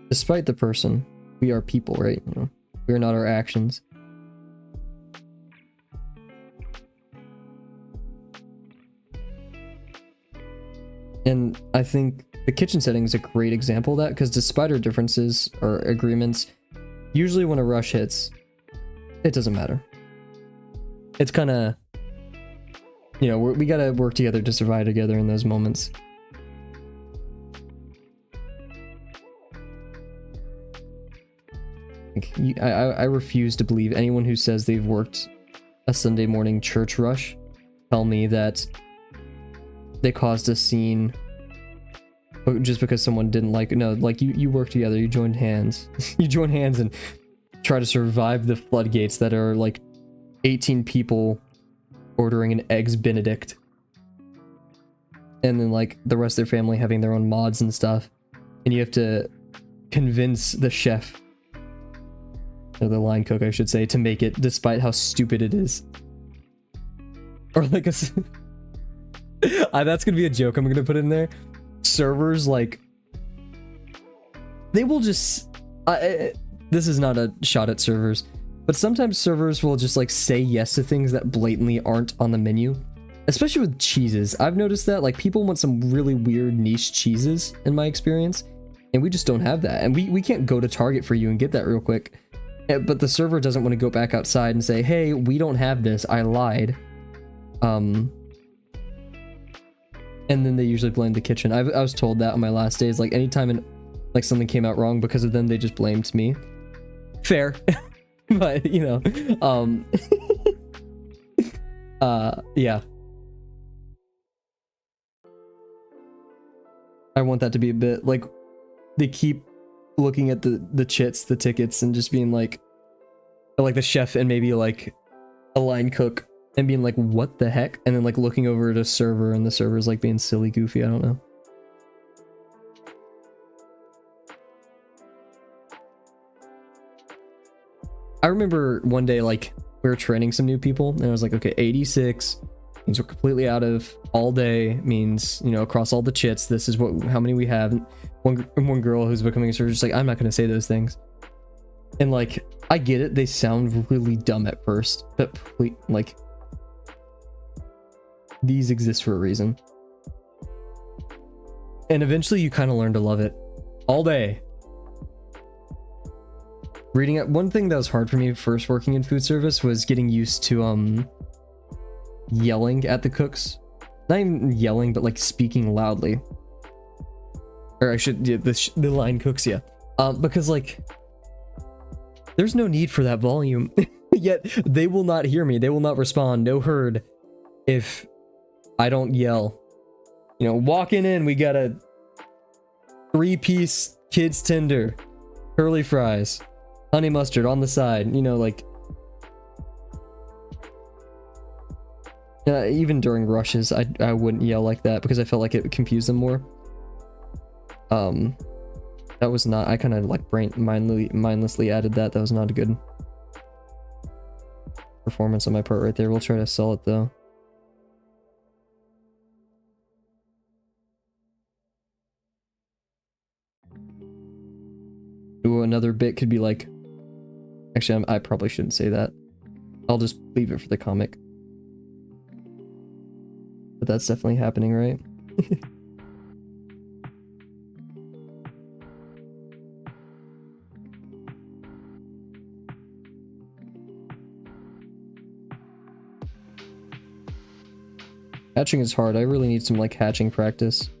despite the person, we are people, right? You know, we are not our actions. And I think the kitchen setting is a great example of that, because despite our differences or agreements, usually when a rush hits, it doesn't matter. It's kind of, you know, we gotta work together to survive together in those moments. I refuse to believe anyone who says they've worked a Sunday morning church rush tell me that they caused a scene just because someone didn't like it. No, like you work together, you joined hands. You join hands and try to survive the floodgates that are like 18 people ordering an eggs Benedict. And then like the rest of their family having their own mods and stuff. And you have to convince the chef, or the line cook, I should say, to make it despite how stupid it is. Or like a... that's gonna be a joke I'm gonna put in there. Servers, like, they will just this is not a shot at servers, but sometimes servers will just like say yes to things that blatantly aren't on the menu, especially with cheeses. I've noticed that like people want some really weird niche cheeses in my experience, and we just don't have that, and we can't go to Target for you and get that real quick. But the server doesn't want to go back outside and say, hey, we don't have this, I lied. And then they usually blame the kitchen. I was told that on my last days, like anytime like something came out wrong because of them, they just blamed me. Fair. But you know, yeah, I want that to be a bit like, they keep looking at the tickets and just being like the chef and maybe like a line cook and being like, what the heck? And then like looking over at a server and the server's like being silly goofy, I don't know. I remember one day, like, we were training some new people and I was like, okay, 86 means we're completely out of all day, means, you know, across all the chits, this is how many we have. one girl who's becoming a surgeon is like, I'm not gonna say those things. And like, I get it, they sound really dumb at first, but like, these exist for a reason. And eventually you kind of learn to love it. All day. Reading it, one thing that was hard for me first working in food service was getting used to yelling at the cooks. Not even yelling, but like speaking loudly. Or I should, yeah, the line cooks, yeah. Because like, there's no need for that volume. Yet they will not hear me. They will not respond. No heard if I don't yell. You know, walking in, we got a 3-piece kids tender, curly fries, honey mustard on the side. You know, like, even during rushes, I wouldn't yell like that because I felt like it would confuse them more. That was not, I kind of like mindlessly added that. That was not a good performance on my part right there. We'll try to sell it though. Ooh, another bit could be like, actually, I probably shouldn't say that. I'll just leave it for the comic. But that's definitely happening, right? Hatching is hard. I really need some like hatching practice.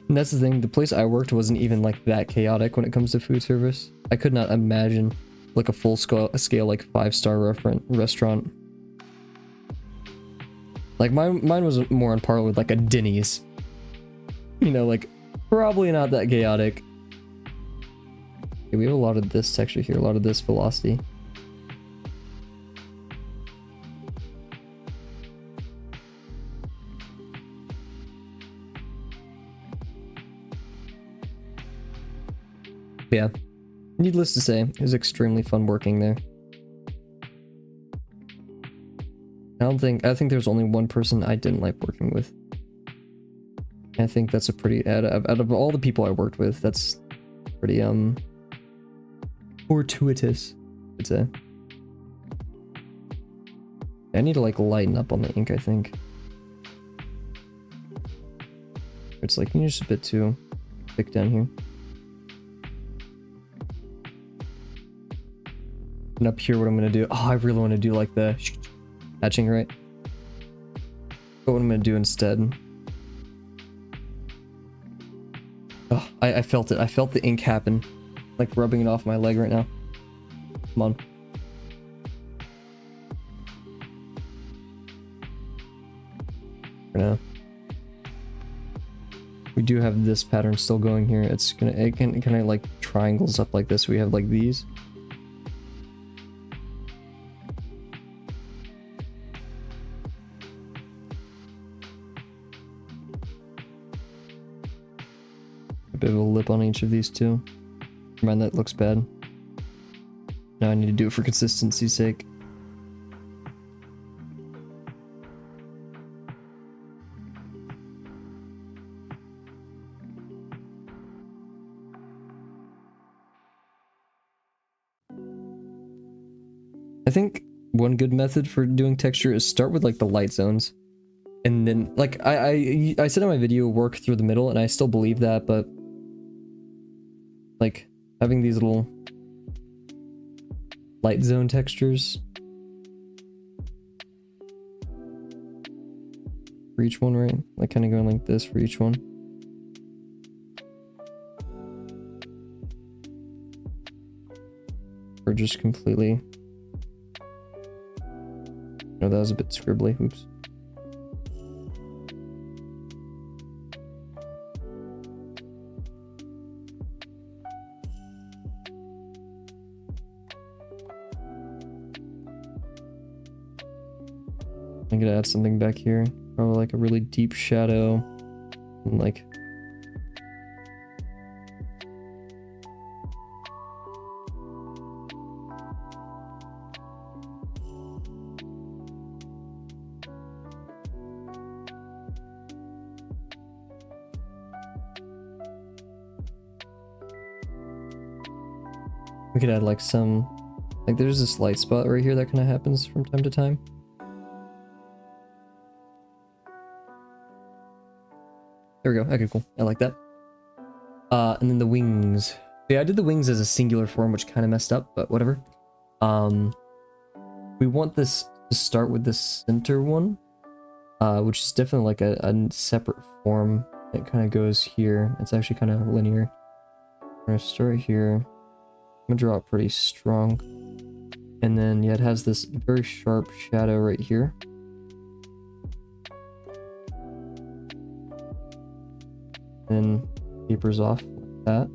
And that's the thing, the place I worked wasn't even like that chaotic when it comes to food service. I could not imagine like a full scale like 5-star restaurant. Like mine was more on par with like a Denny's. You know, like probably not that chaotic. Okay, we have a lot of this texture here, a lot of this velocity. Yeah, needless to say, it was extremely fun working there. I think there's only one person I didn't like working with. I think that's a pretty, out of all the people I worked with, that's pretty, fortuitous, I'd say. I need to like lighten up on the ink, I think. It's like, you're just a bit too thick down here. And up here, what I'm gonna do, oh, I really want to do like the hatching, right? But what I'm gonna do instead, oh, I felt it. I felt the ink happen, like rubbing it off my leg right now. Come on. For now. We do have this pattern still going here. It's gonna, it can kind of like triangles up like this. We have like these. Bit of a lip on each of these too. Never mind, that looks bad. Now I need to do it for consistency's sake. I think one good method for doing texture is start with like the light zones. And then like I said in my video, work through the middle, and I still believe that, but like having these little light zone textures for each one, right? Like kind of going like this for each one. Or just completely. No, that was a bit scribbly. Oops. I'm gonna add something back here. Probably like a really deep shadow. And like... We could add like some, like there's this light spot right here that kind of happens from time to time. There we go. Okay, cool. I like that. And then the wings. Yeah, I did the wings as a singular form, which kind of messed up, but whatever. We want this to start with the center one, which is definitely like a separate form. It kind of goes here. It's actually kind of linear. I'm gonna start here. I'm gonna draw it pretty strong. And then, yeah, it has this very sharp shadow right here. Then tapers off like that.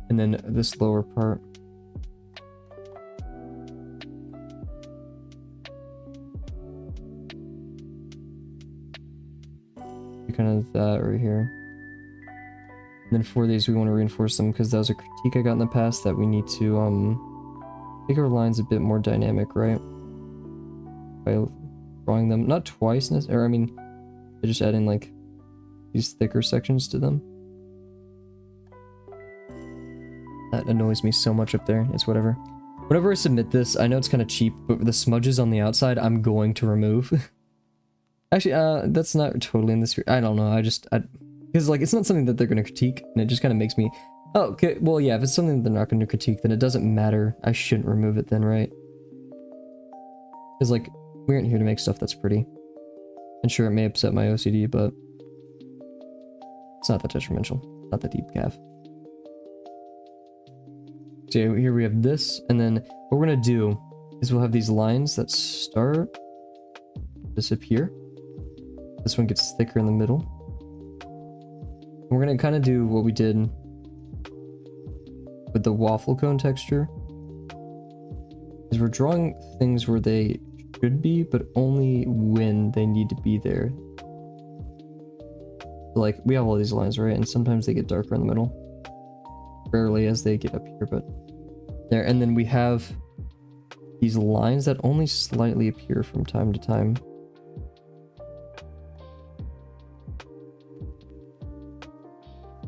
And then this lower part. Kind of that right here. And then for these we want to reinforce them because that was a critique I got in the past that we need to make our lines a bit more dynamic, right? By drawing them not twice necessarily, I mean just adding like these thicker sections to them. That annoys me so much up there. It's whatever. Whenever I submit this, I know it's kind of cheap, but the smudges on the outside I'm going to remove. Actually, that's not totally in this. I don't know. Because like it's not something that they're going to critique, and it just kind of makes me. Oh, okay. Well, yeah. If it's something that they're not going to critique, then it doesn't matter. I shouldn't remove it then, right? Because like we aren't here to make stuff that's pretty. And sure, it may upset my OCD, but it's not that detrimental. Not that deep, Cav. So here we have this, and then what we're gonna do is we'll have these lines that start, disappear. This one gets thicker in the middle. And we're gonna kind of do what we did with the waffle cone texture. Is we're drawing things where they should be, but only when they need to be there. Like, we have all these lines, right? And sometimes they get darker in the middle. Rarely as they get up here, but there. And then we have these lines that only slightly appear from time to time.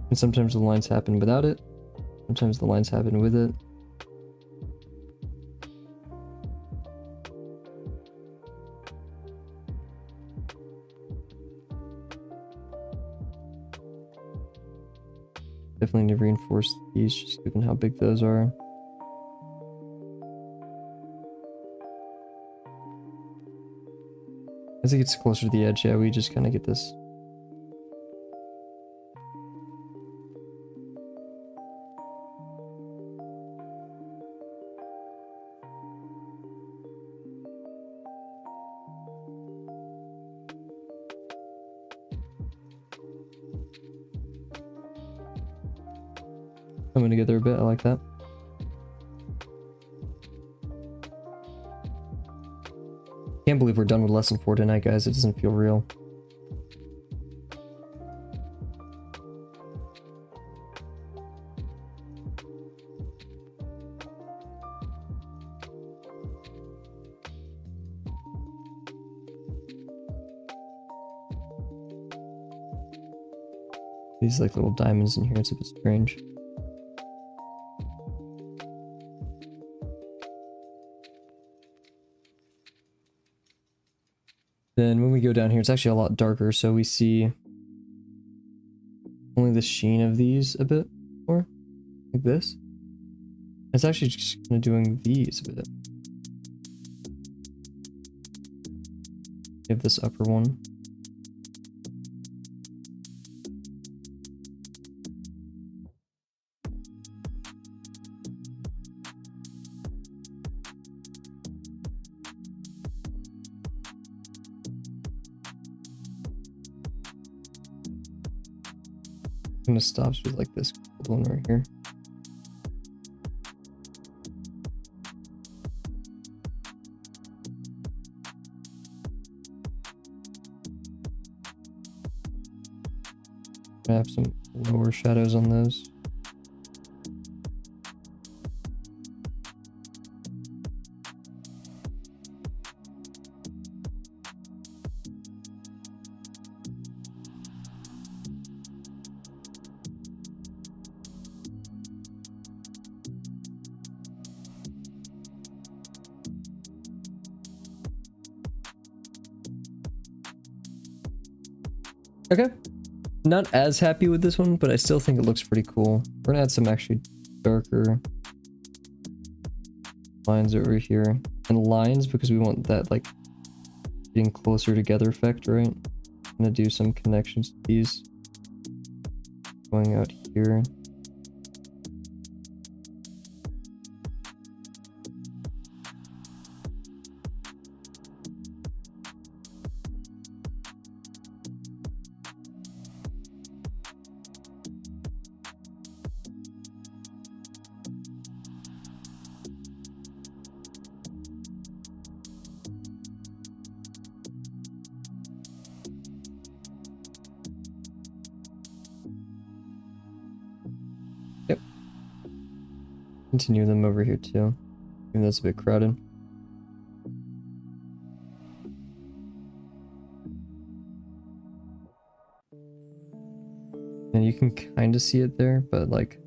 And sometimes the lines happen without it. Sometimes the lines happen with it. Definitely need to reinforce these, just given how big those are. As it gets closer to the edge, yeah, we just kind of get this. Coming together a bit, I like that. Can't believe we're done with lesson 4 tonight, guys. It doesn't feel real. These like little diamonds in here, it's a bit strange. Then when we go down here, it's actually a lot darker, so we see only the sheen of these a bit more, like this. It's actually just kind of doing these a bit. We have this upper one. Kind of stops with like this one right here. I have some lower shadows on those. Okay. Not as happy with this one, but I still think it looks pretty cool. We're gonna add some actually darker lines over here. And lines because we want that like getting closer together effect, right? I'm gonna do some connections to these. Going out here. Yep. Continue them over here too. Even though it's a bit crowded. And you can kind of see it there, but like...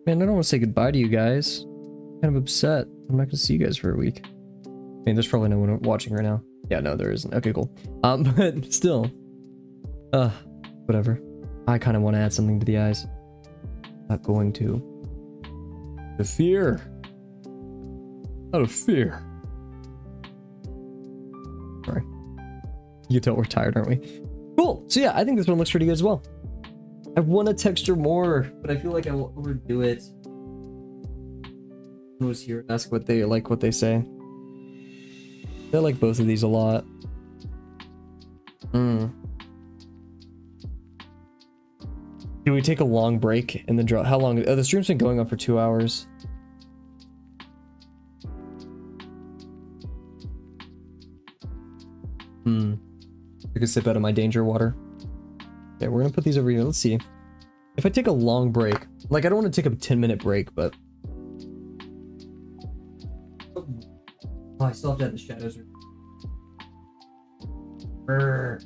Man, I don't want to say goodbye to you guys. I'm kind of upset. I'm not going to see you guys for a week. I mean, there's probably no one watching right now. Yeah, no, there isn't. Okay, cool. But still. Whatever. I kind of want to add something to the eyes. Not going to. The fear. Out of fear. Sorry. You can tell we're tired, aren't we? Cool. So yeah, I think this one looks pretty good as well. I want to texture more, but I feel like I will overdo it. Someone was here to ask what they say. I like both of these a lot. Do we take a long break and then draw? How long? Oh, the stream's been going on for 2 hours. Took a sip out of my danger water. Okay, we're gonna put these over here. Let's see. If I take a long break, like I don't want to take a 10-minute break, but... Oh, I still have to add the shadows. Brr.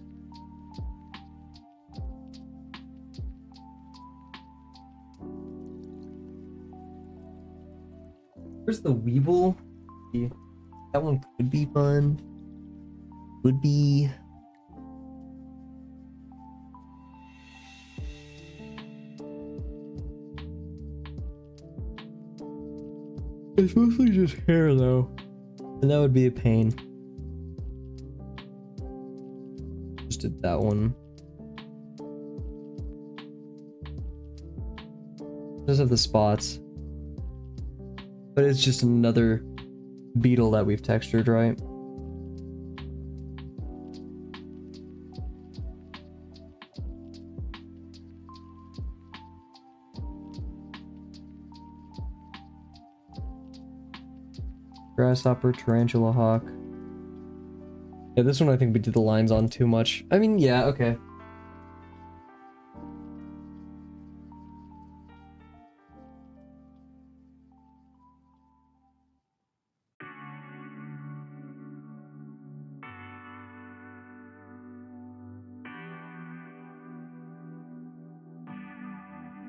Where's the Weevil? That one could be fun. Would be... It's mostly just hair though. And that would be a pain. Just did that one. Does have the spots. But it's just another beetle that we've textured, right? Grasshopper, tarantula hawk. Yeah, this one I think we did the lines on too much. I mean, yeah, okay.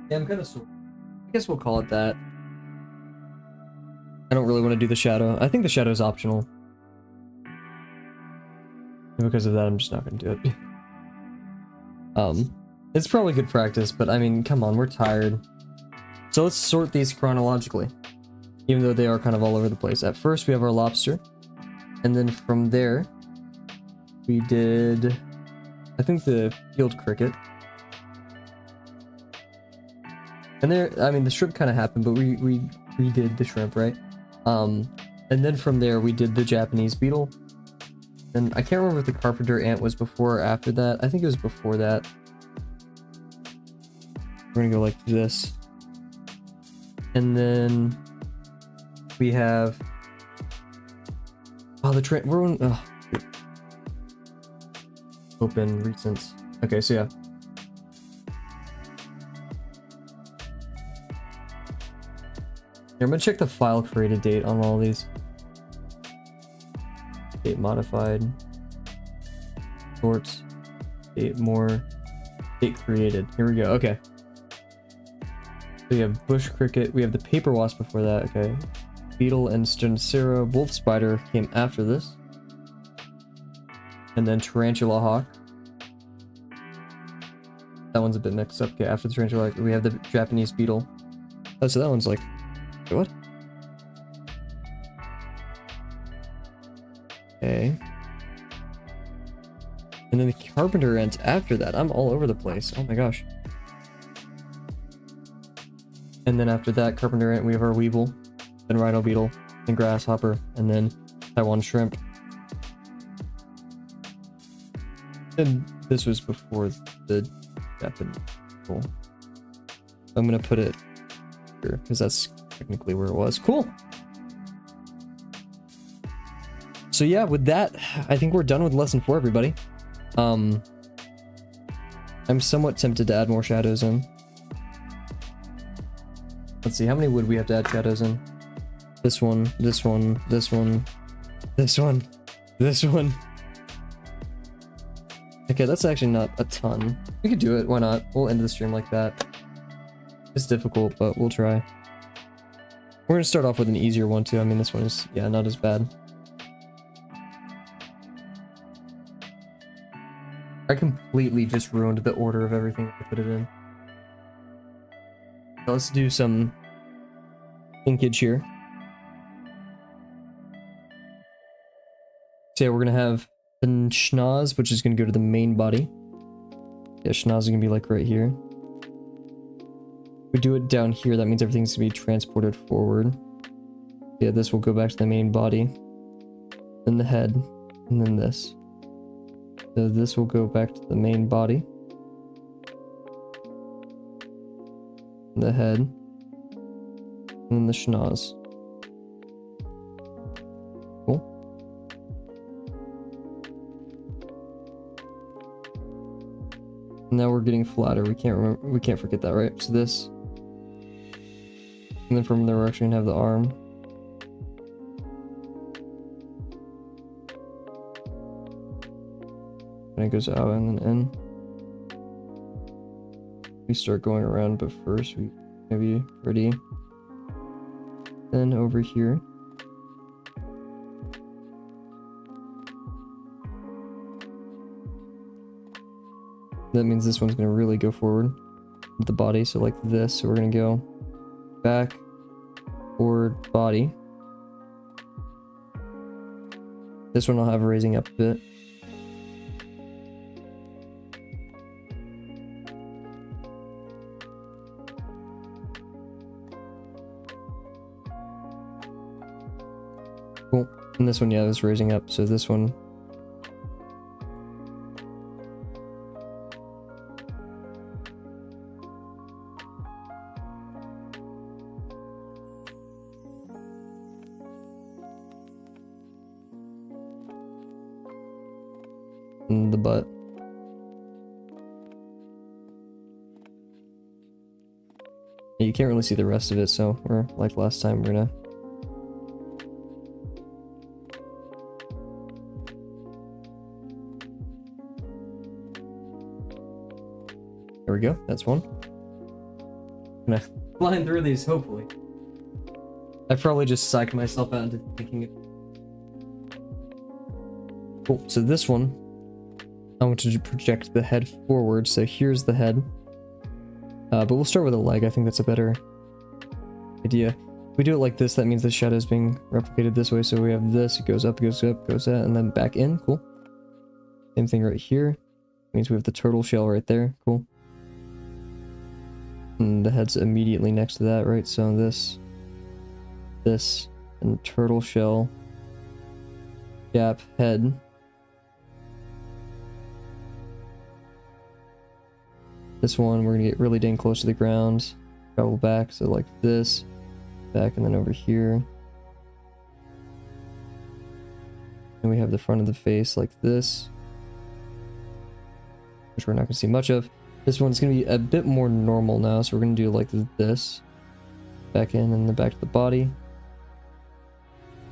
Yeah, I'm kind of sore. I guess we'll call it that. I don't really want to do the shadow. I think the shadow is optional. And because of that, I'm just not going to do it. It's probably good practice, but I mean, come on, we're tired. So let's sort these chronologically, even though they are kind of all over the place. At first, we have our lobster, and then from there, we did, I think, the field cricket. And there, I mean, the shrimp kind of happened, but we redid the shrimp, right? And then from there, we did the Japanese beetle. And I can't remember if the carpenter ant was before or after that. I think it was before that. We're gonna go like this. And then we have... Oh, the train... We're on... Oh. Open recents. Okay, so yeah. Here, I'm gonna check the file created date on all these. Date modified. Sorts. Date more. Date created. Here we go. Okay. So you have bush cricket. We have the paper wasp before that. Okay. Beetle and Stencera. Wolf spider came after this. And then tarantula hawk. That one's a bit mixed up. Okay, after the tarantula hawk, we have the Japanese beetle. Oh, so that one's like... Wait, what? Okay. And then the carpenter ants after that. I'm all over the place. Oh my gosh. And then after that, carpenter ant, we have our weevil, then rhino beetle, then grasshopper, and then Taiwan shrimp. And this was before the Japanese beetle. I'm gonna put it here because that's technically where it was. Cool. So yeah, with that, I think we're done with lesson 4, everybody. I'm somewhat tempted to add more shadows in. Let's see, how many would we have to add shadows in? This one, this one, this one, this one, this one. Okay, that's actually not a ton. We could do it, why not? We'll end the stream like that. It's difficult, but we'll try. We're gonna start off with an easier one too. I mean, this one is, yeah, not as bad. I completely just ruined the order of everything I put it in. So let's do some linkage here. So yeah, we're gonna have the schnoz, which is gonna go to the main body. Yeah, schnoz is gonna be like right here. If we do it down here, that means everything's gonna be transported forward. Yeah, this will go back to the main body. Then the head, and then this. So this will go back to the main body. The head. And then the schnoz. Cool. Now we're getting flatter. We can't forget that, right? So this. And then from there we're actually gonna have the arm. And it goes out and then in. We start going around, but first we maybe pretty. Then over here. That means this one's gonna really go forward with the body, so like this. So we're gonna go back, forward, body. This one I'll have raising up a bit. Cool. And this one, yeah, is raising up. So this one. And the butt. Yeah, you can't really see the rest of it, so we're like last time, we're gonna. There we go, that's one. I'm gonna fly through these, hopefully. I probably just psyched myself out into thinking it. Cool, so this one, I want to project the head forward, so here's the head. But we'll start with a leg, I think that's a better idea. If we do it like this, that means the shadow is being replicated this way, so we have this, it goes up, goes up, goes out, and then back in, cool. Same thing right here, means we have the turtle shell right there, cool. And the head's immediately next to that, right? So this, and turtle shell, gap, head. This one, we're gonna get really dang close to the ground, travel back, so like this, back, and then over here. And we have the front of the face like this, which we're not gonna see much of. This one's gonna be a bit more normal now, so we're gonna do like this. Back in and then back to the body.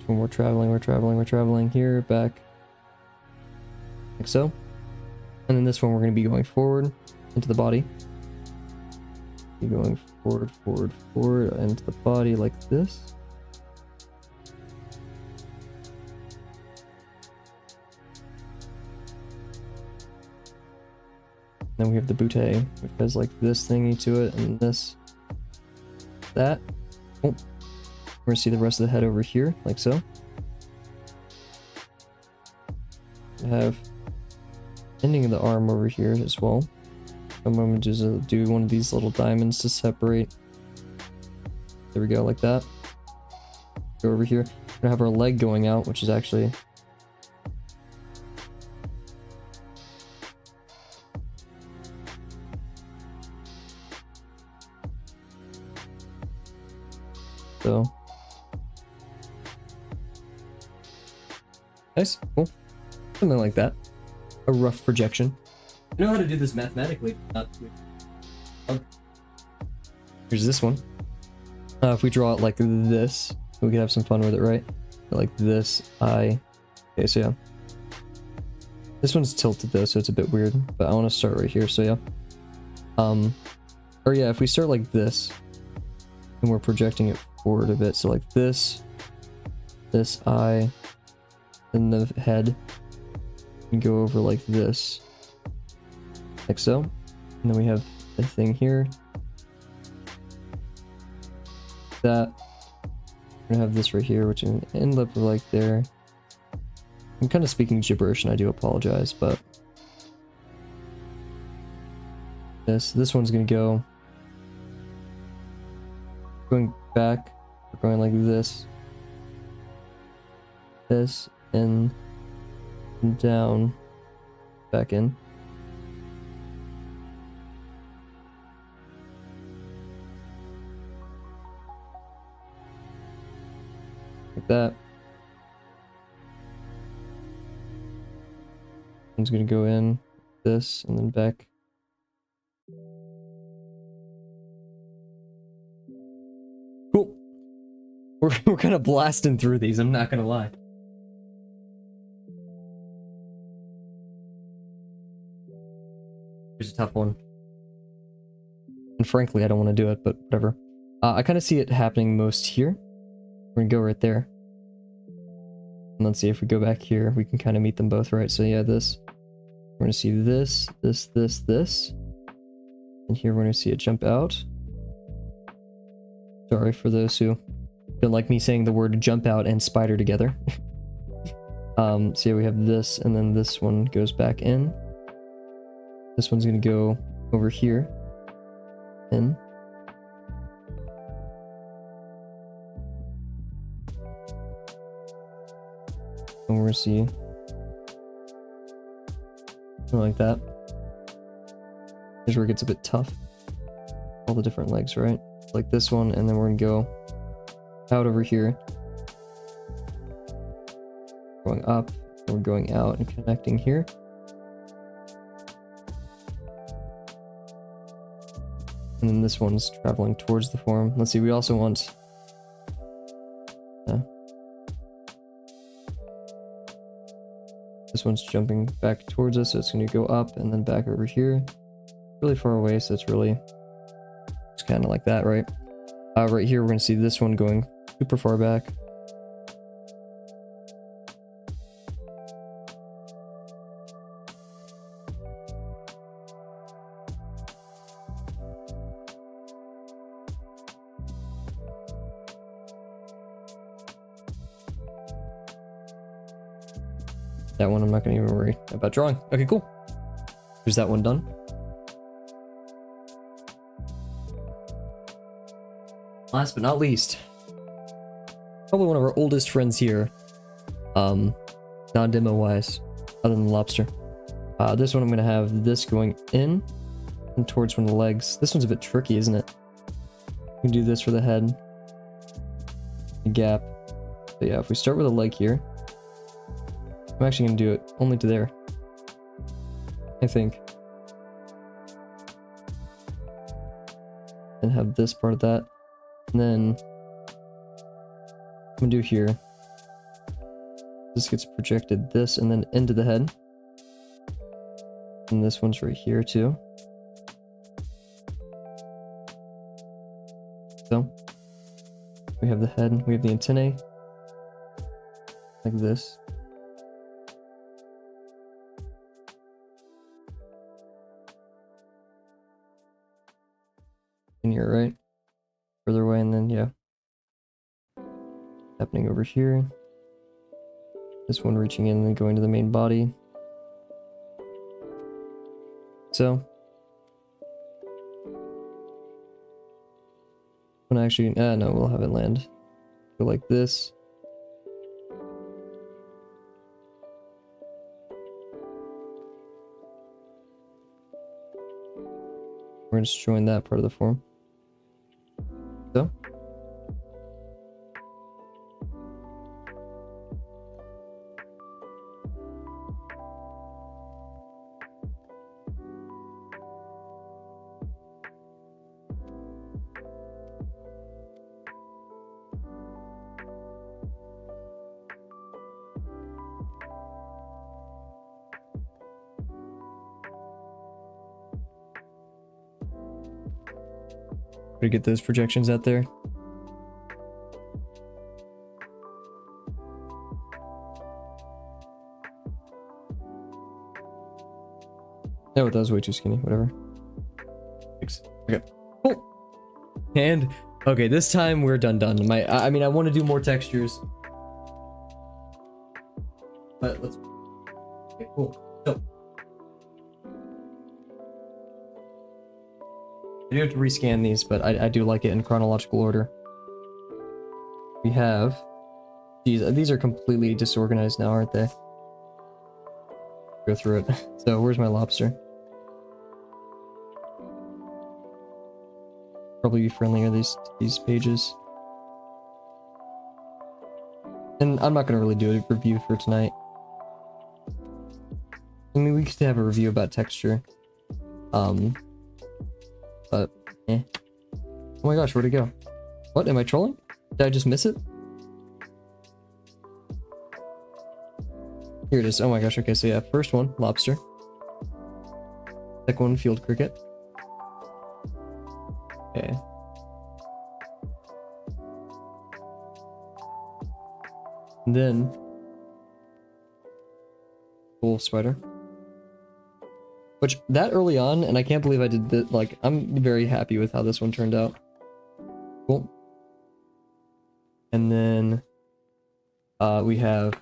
When we're traveling here, back. Like so. And then this one we're gonna be going forward into the body. Be going forward, forward, forward, into the body like this. Then we have the bootay, which has like this thingy to it, and this, that. Oh, we're gonna see the rest of the head over here, like so. We have ending of the arm over here as well. I'm gonna just do one of these little diamonds to separate. There we go, like that. Go over here. We're gonna have our leg going out, which is actually so nice, cool, something like that. A rough projection. I know how to do this mathematically, not with... Here's this one. If we draw it like this, we could have some fun with it, right? Like this, okay, so yeah. This one's tilted though, so it's a bit weird, but I want to start right here, so yeah. Or yeah, if we start like this, and we're projecting it forward a bit, so like this eye, and the head, and go over like this. Like so. And then we have the thing here. That. We're gonna have this right here, which can end up like there. I'm kind of speaking gibberish and I do apologize, but this one's gonna go going back. We're going like this, and down, back in. Like that. One's gonna go in, this, and then back. Cool. We're kind of blasting through these, I'm not gonna lie. Here's a tough one. And frankly, I don't want to do it, but whatever. I kind of see it happening most here. We're gonna go right there. And let's see if we go back here, we can kind of meet them both, right? So yeah, this. We're gonna see this. And here we're gonna see it jump out. Sorry for those who don't like me saying the word jump out and spider together. So yeah, we have this, and then this one goes back in. This one's gonna go over here. In. And we're gonna see something like that. Here's where it gets a bit tough. All the different legs, right? Like this one, and then we're gonna go out over here. Going up, and we're going out and connecting here. And then this one's traveling towards the form. Let's see, we also want... This one's jumping back towards us, so it's going to go up and then back over here. Really far away, so it's really... It's kind of like that, right? Right here, we're going to see this one going super far back. That one I'm not going to even worry about drawing. Okay, cool. Here's that one done. Last but not least, probably one of our oldest friends here, non-demo wise, other than the lobster. This one I'm going to have this going in and towards one of the legs. This one's a bit tricky, isn't it? We can do this for the head. A gap. So yeah, if we start with a leg here, I'm actually going to do it only to there, I think. And have this part of that. And then I'm going to do here. This gets projected this and then into the head. And this one's right here too. We have the head, we have the antennae, like this. In here, right? Further away, and then, yeah. Happening over here. This one reaching in and then going to the main body. So. When actually, no, we'll have it land. Go like this. We're just showing that part of the form. So. To get those projections out there. No, that was way too skinny. Whatever. Okay. Cool. And okay, this time we're done. I mean, I want to do more textures, but let's. Okay, cool. So. I do have to rescan these, but I do like it in chronological order. We have... These are completely disorganized now, aren't they? Go through it. So, where's my lobster? Probably be friendlier these pages. And I'm not going to really do a review for tonight. I mean, we could have a review about texture. But, eh. Oh my gosh, where'd it go? What, am I trolling? Did I just miss it? Here it is. Oh my gosh, okay, so yeah, first one, lobster. Second one, field cricket. Okay. And then... wolf spider. Which, that early on, and I can't believe I did that, like, I'm very happy with how this one turned out. Cool. And then, we have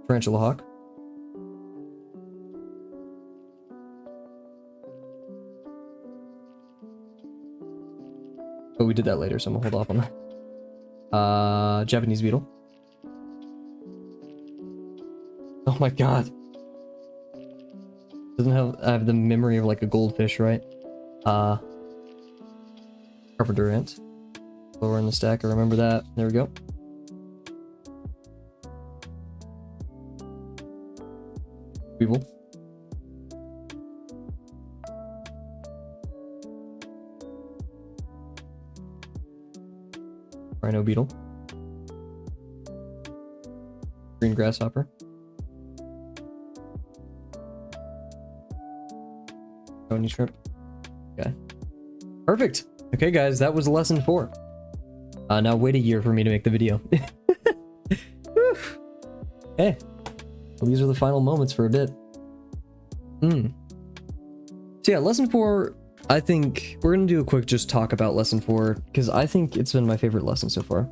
Tarantula Hawk. But we did that later, so I'm gonna hold off on that. Japanese beetle. Oh my god. Doesn't I have the memory of like a goldfish, right? Carpenter ant. Lower in the stack, I remember that. There we go. Weevil. Rhino beetle. Green grasshopper. Coney shrimp. Okay. Perfect. Okay, guys, that was lesson 4. Now wait a year for me to make the video. Hey. Well, these are the final moments for a bit. So yeah, lesson 4, I think we're gonna do a quick just talk about lesson 4, because I think it's been my favorite lesson so far.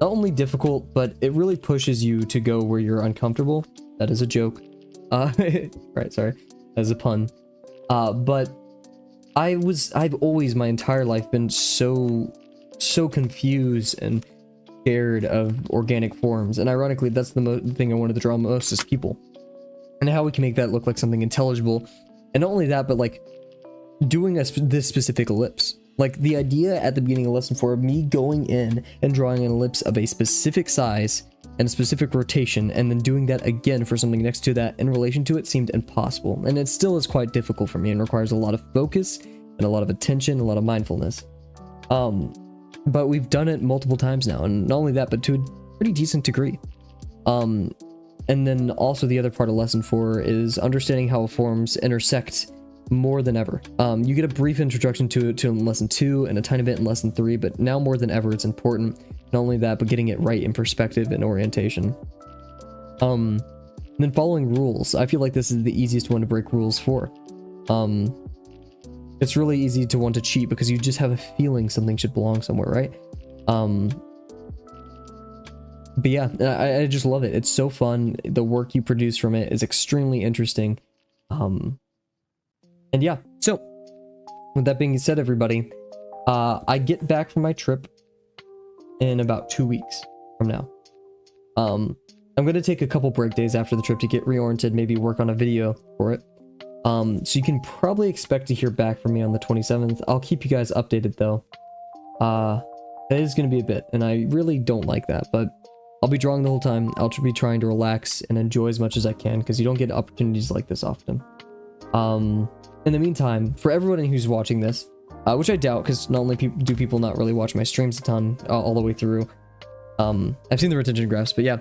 Not only difficult, but it really pushes you to go where you're uncomfortable. That is a joke. Right, sorry. As a pun. But I've always my entire life been so confused and scared of organic forms, and ironically that's the thing I wanted to draw most is people, and how we can make that look like something intelligible. And not only that, but like doing this specific ellipse, like the idea at the beginning of lesson 4 of me going in and drawing an ellipse of a specific size and a specific rotation, and then doing that again for something next to that in relation to it seemed impossible, and it still is quite difficult for me and requires a lot of focus and a lot of attention, a lot of mindfulness. But we've done it multiple times now, and not only that, but to a pretty decent degree. And then also the other part of lesson 4 is understanding how forms intersect more than ever. You get a brief introduction to it in lesson 2 and a tiny bit in lesson 3, but now more than ever it's important. Not only that, but getting it right in perspective and orientation. Then following rules. I feel like this is the easiest one to break rules for. It's really easy to want to cheat because you just have a feeling something should belong somewhere, right? But yeah, I just love it. It's so fun. The work you produce from it is extremely interesting. And yeah, so with that being said, everybody, I get back from my trip in about 2 weeks from now. I'm going to take a couple break days after the trip to get reoriented, maybe work on a video for it. So you can probably expect to hear back from me on the 27th. I'll keep you guys updated though. That is going to be a bit, and I really don't like that, but I'll be drawing the whole time. I'll be trying to relax and enjoy as much as I can, because you don't get opportunities like this often. In the meantime, for everyone who's watching this, which I doubt, because not only do people not really watch my streams a ton all the way through, I've seen the retention graphs, but yeah,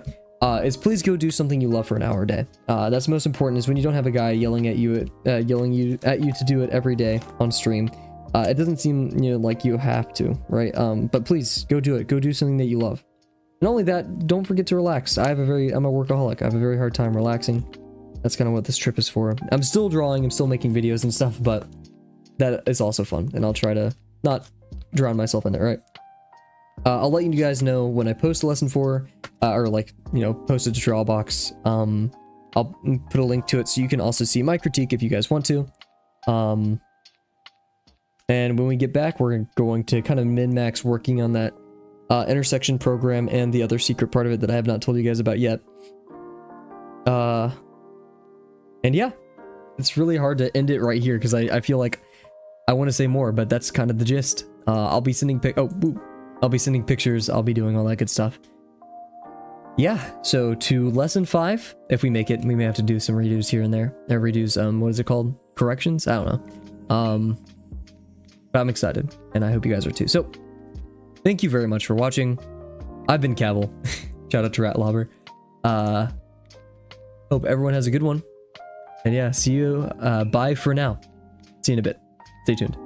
is please go do something you love for an hour a day. That's most important, is when you don't have a guy yelling at you to do it every day on stream. It doesn't seem, like you have to, right? But please go do it. Go do something that you love. Not only that, don't forget to relax. I'm a workaholic. I have a very hard time relaxing. That's kind of what this trip is for. I'm still drawing, I'm still making videos and stuff, but that is also fun, and I'll try to not drown myself in it, right? I'll let you guys know when I post lesson 4, or post it to Drawbox. I'll put a link to it so you can also see my critique if you guys want to. And when we get back, we're going to kind of min-max working on that intersection program and the other secret part of it that I have not told you guys about yet. And yeah, it's really hard to end it right here because I feel like I want to say more, but that's kind of the gist. I'll be sending pictures, I'll be doing all that good stuff. Yeah, so to lesson 5, if we make it, we may have to do some redos here and there. Redos, what is it called? Corrections? I don't know. But I'm excited, and I hope you guys are too. So, thank you very much for watching. I've been Kavel. Shout out to Ratlobber. Hope everyone has a good one. And yeah, see you. Bye for now. See you in a bit. Stay tuned.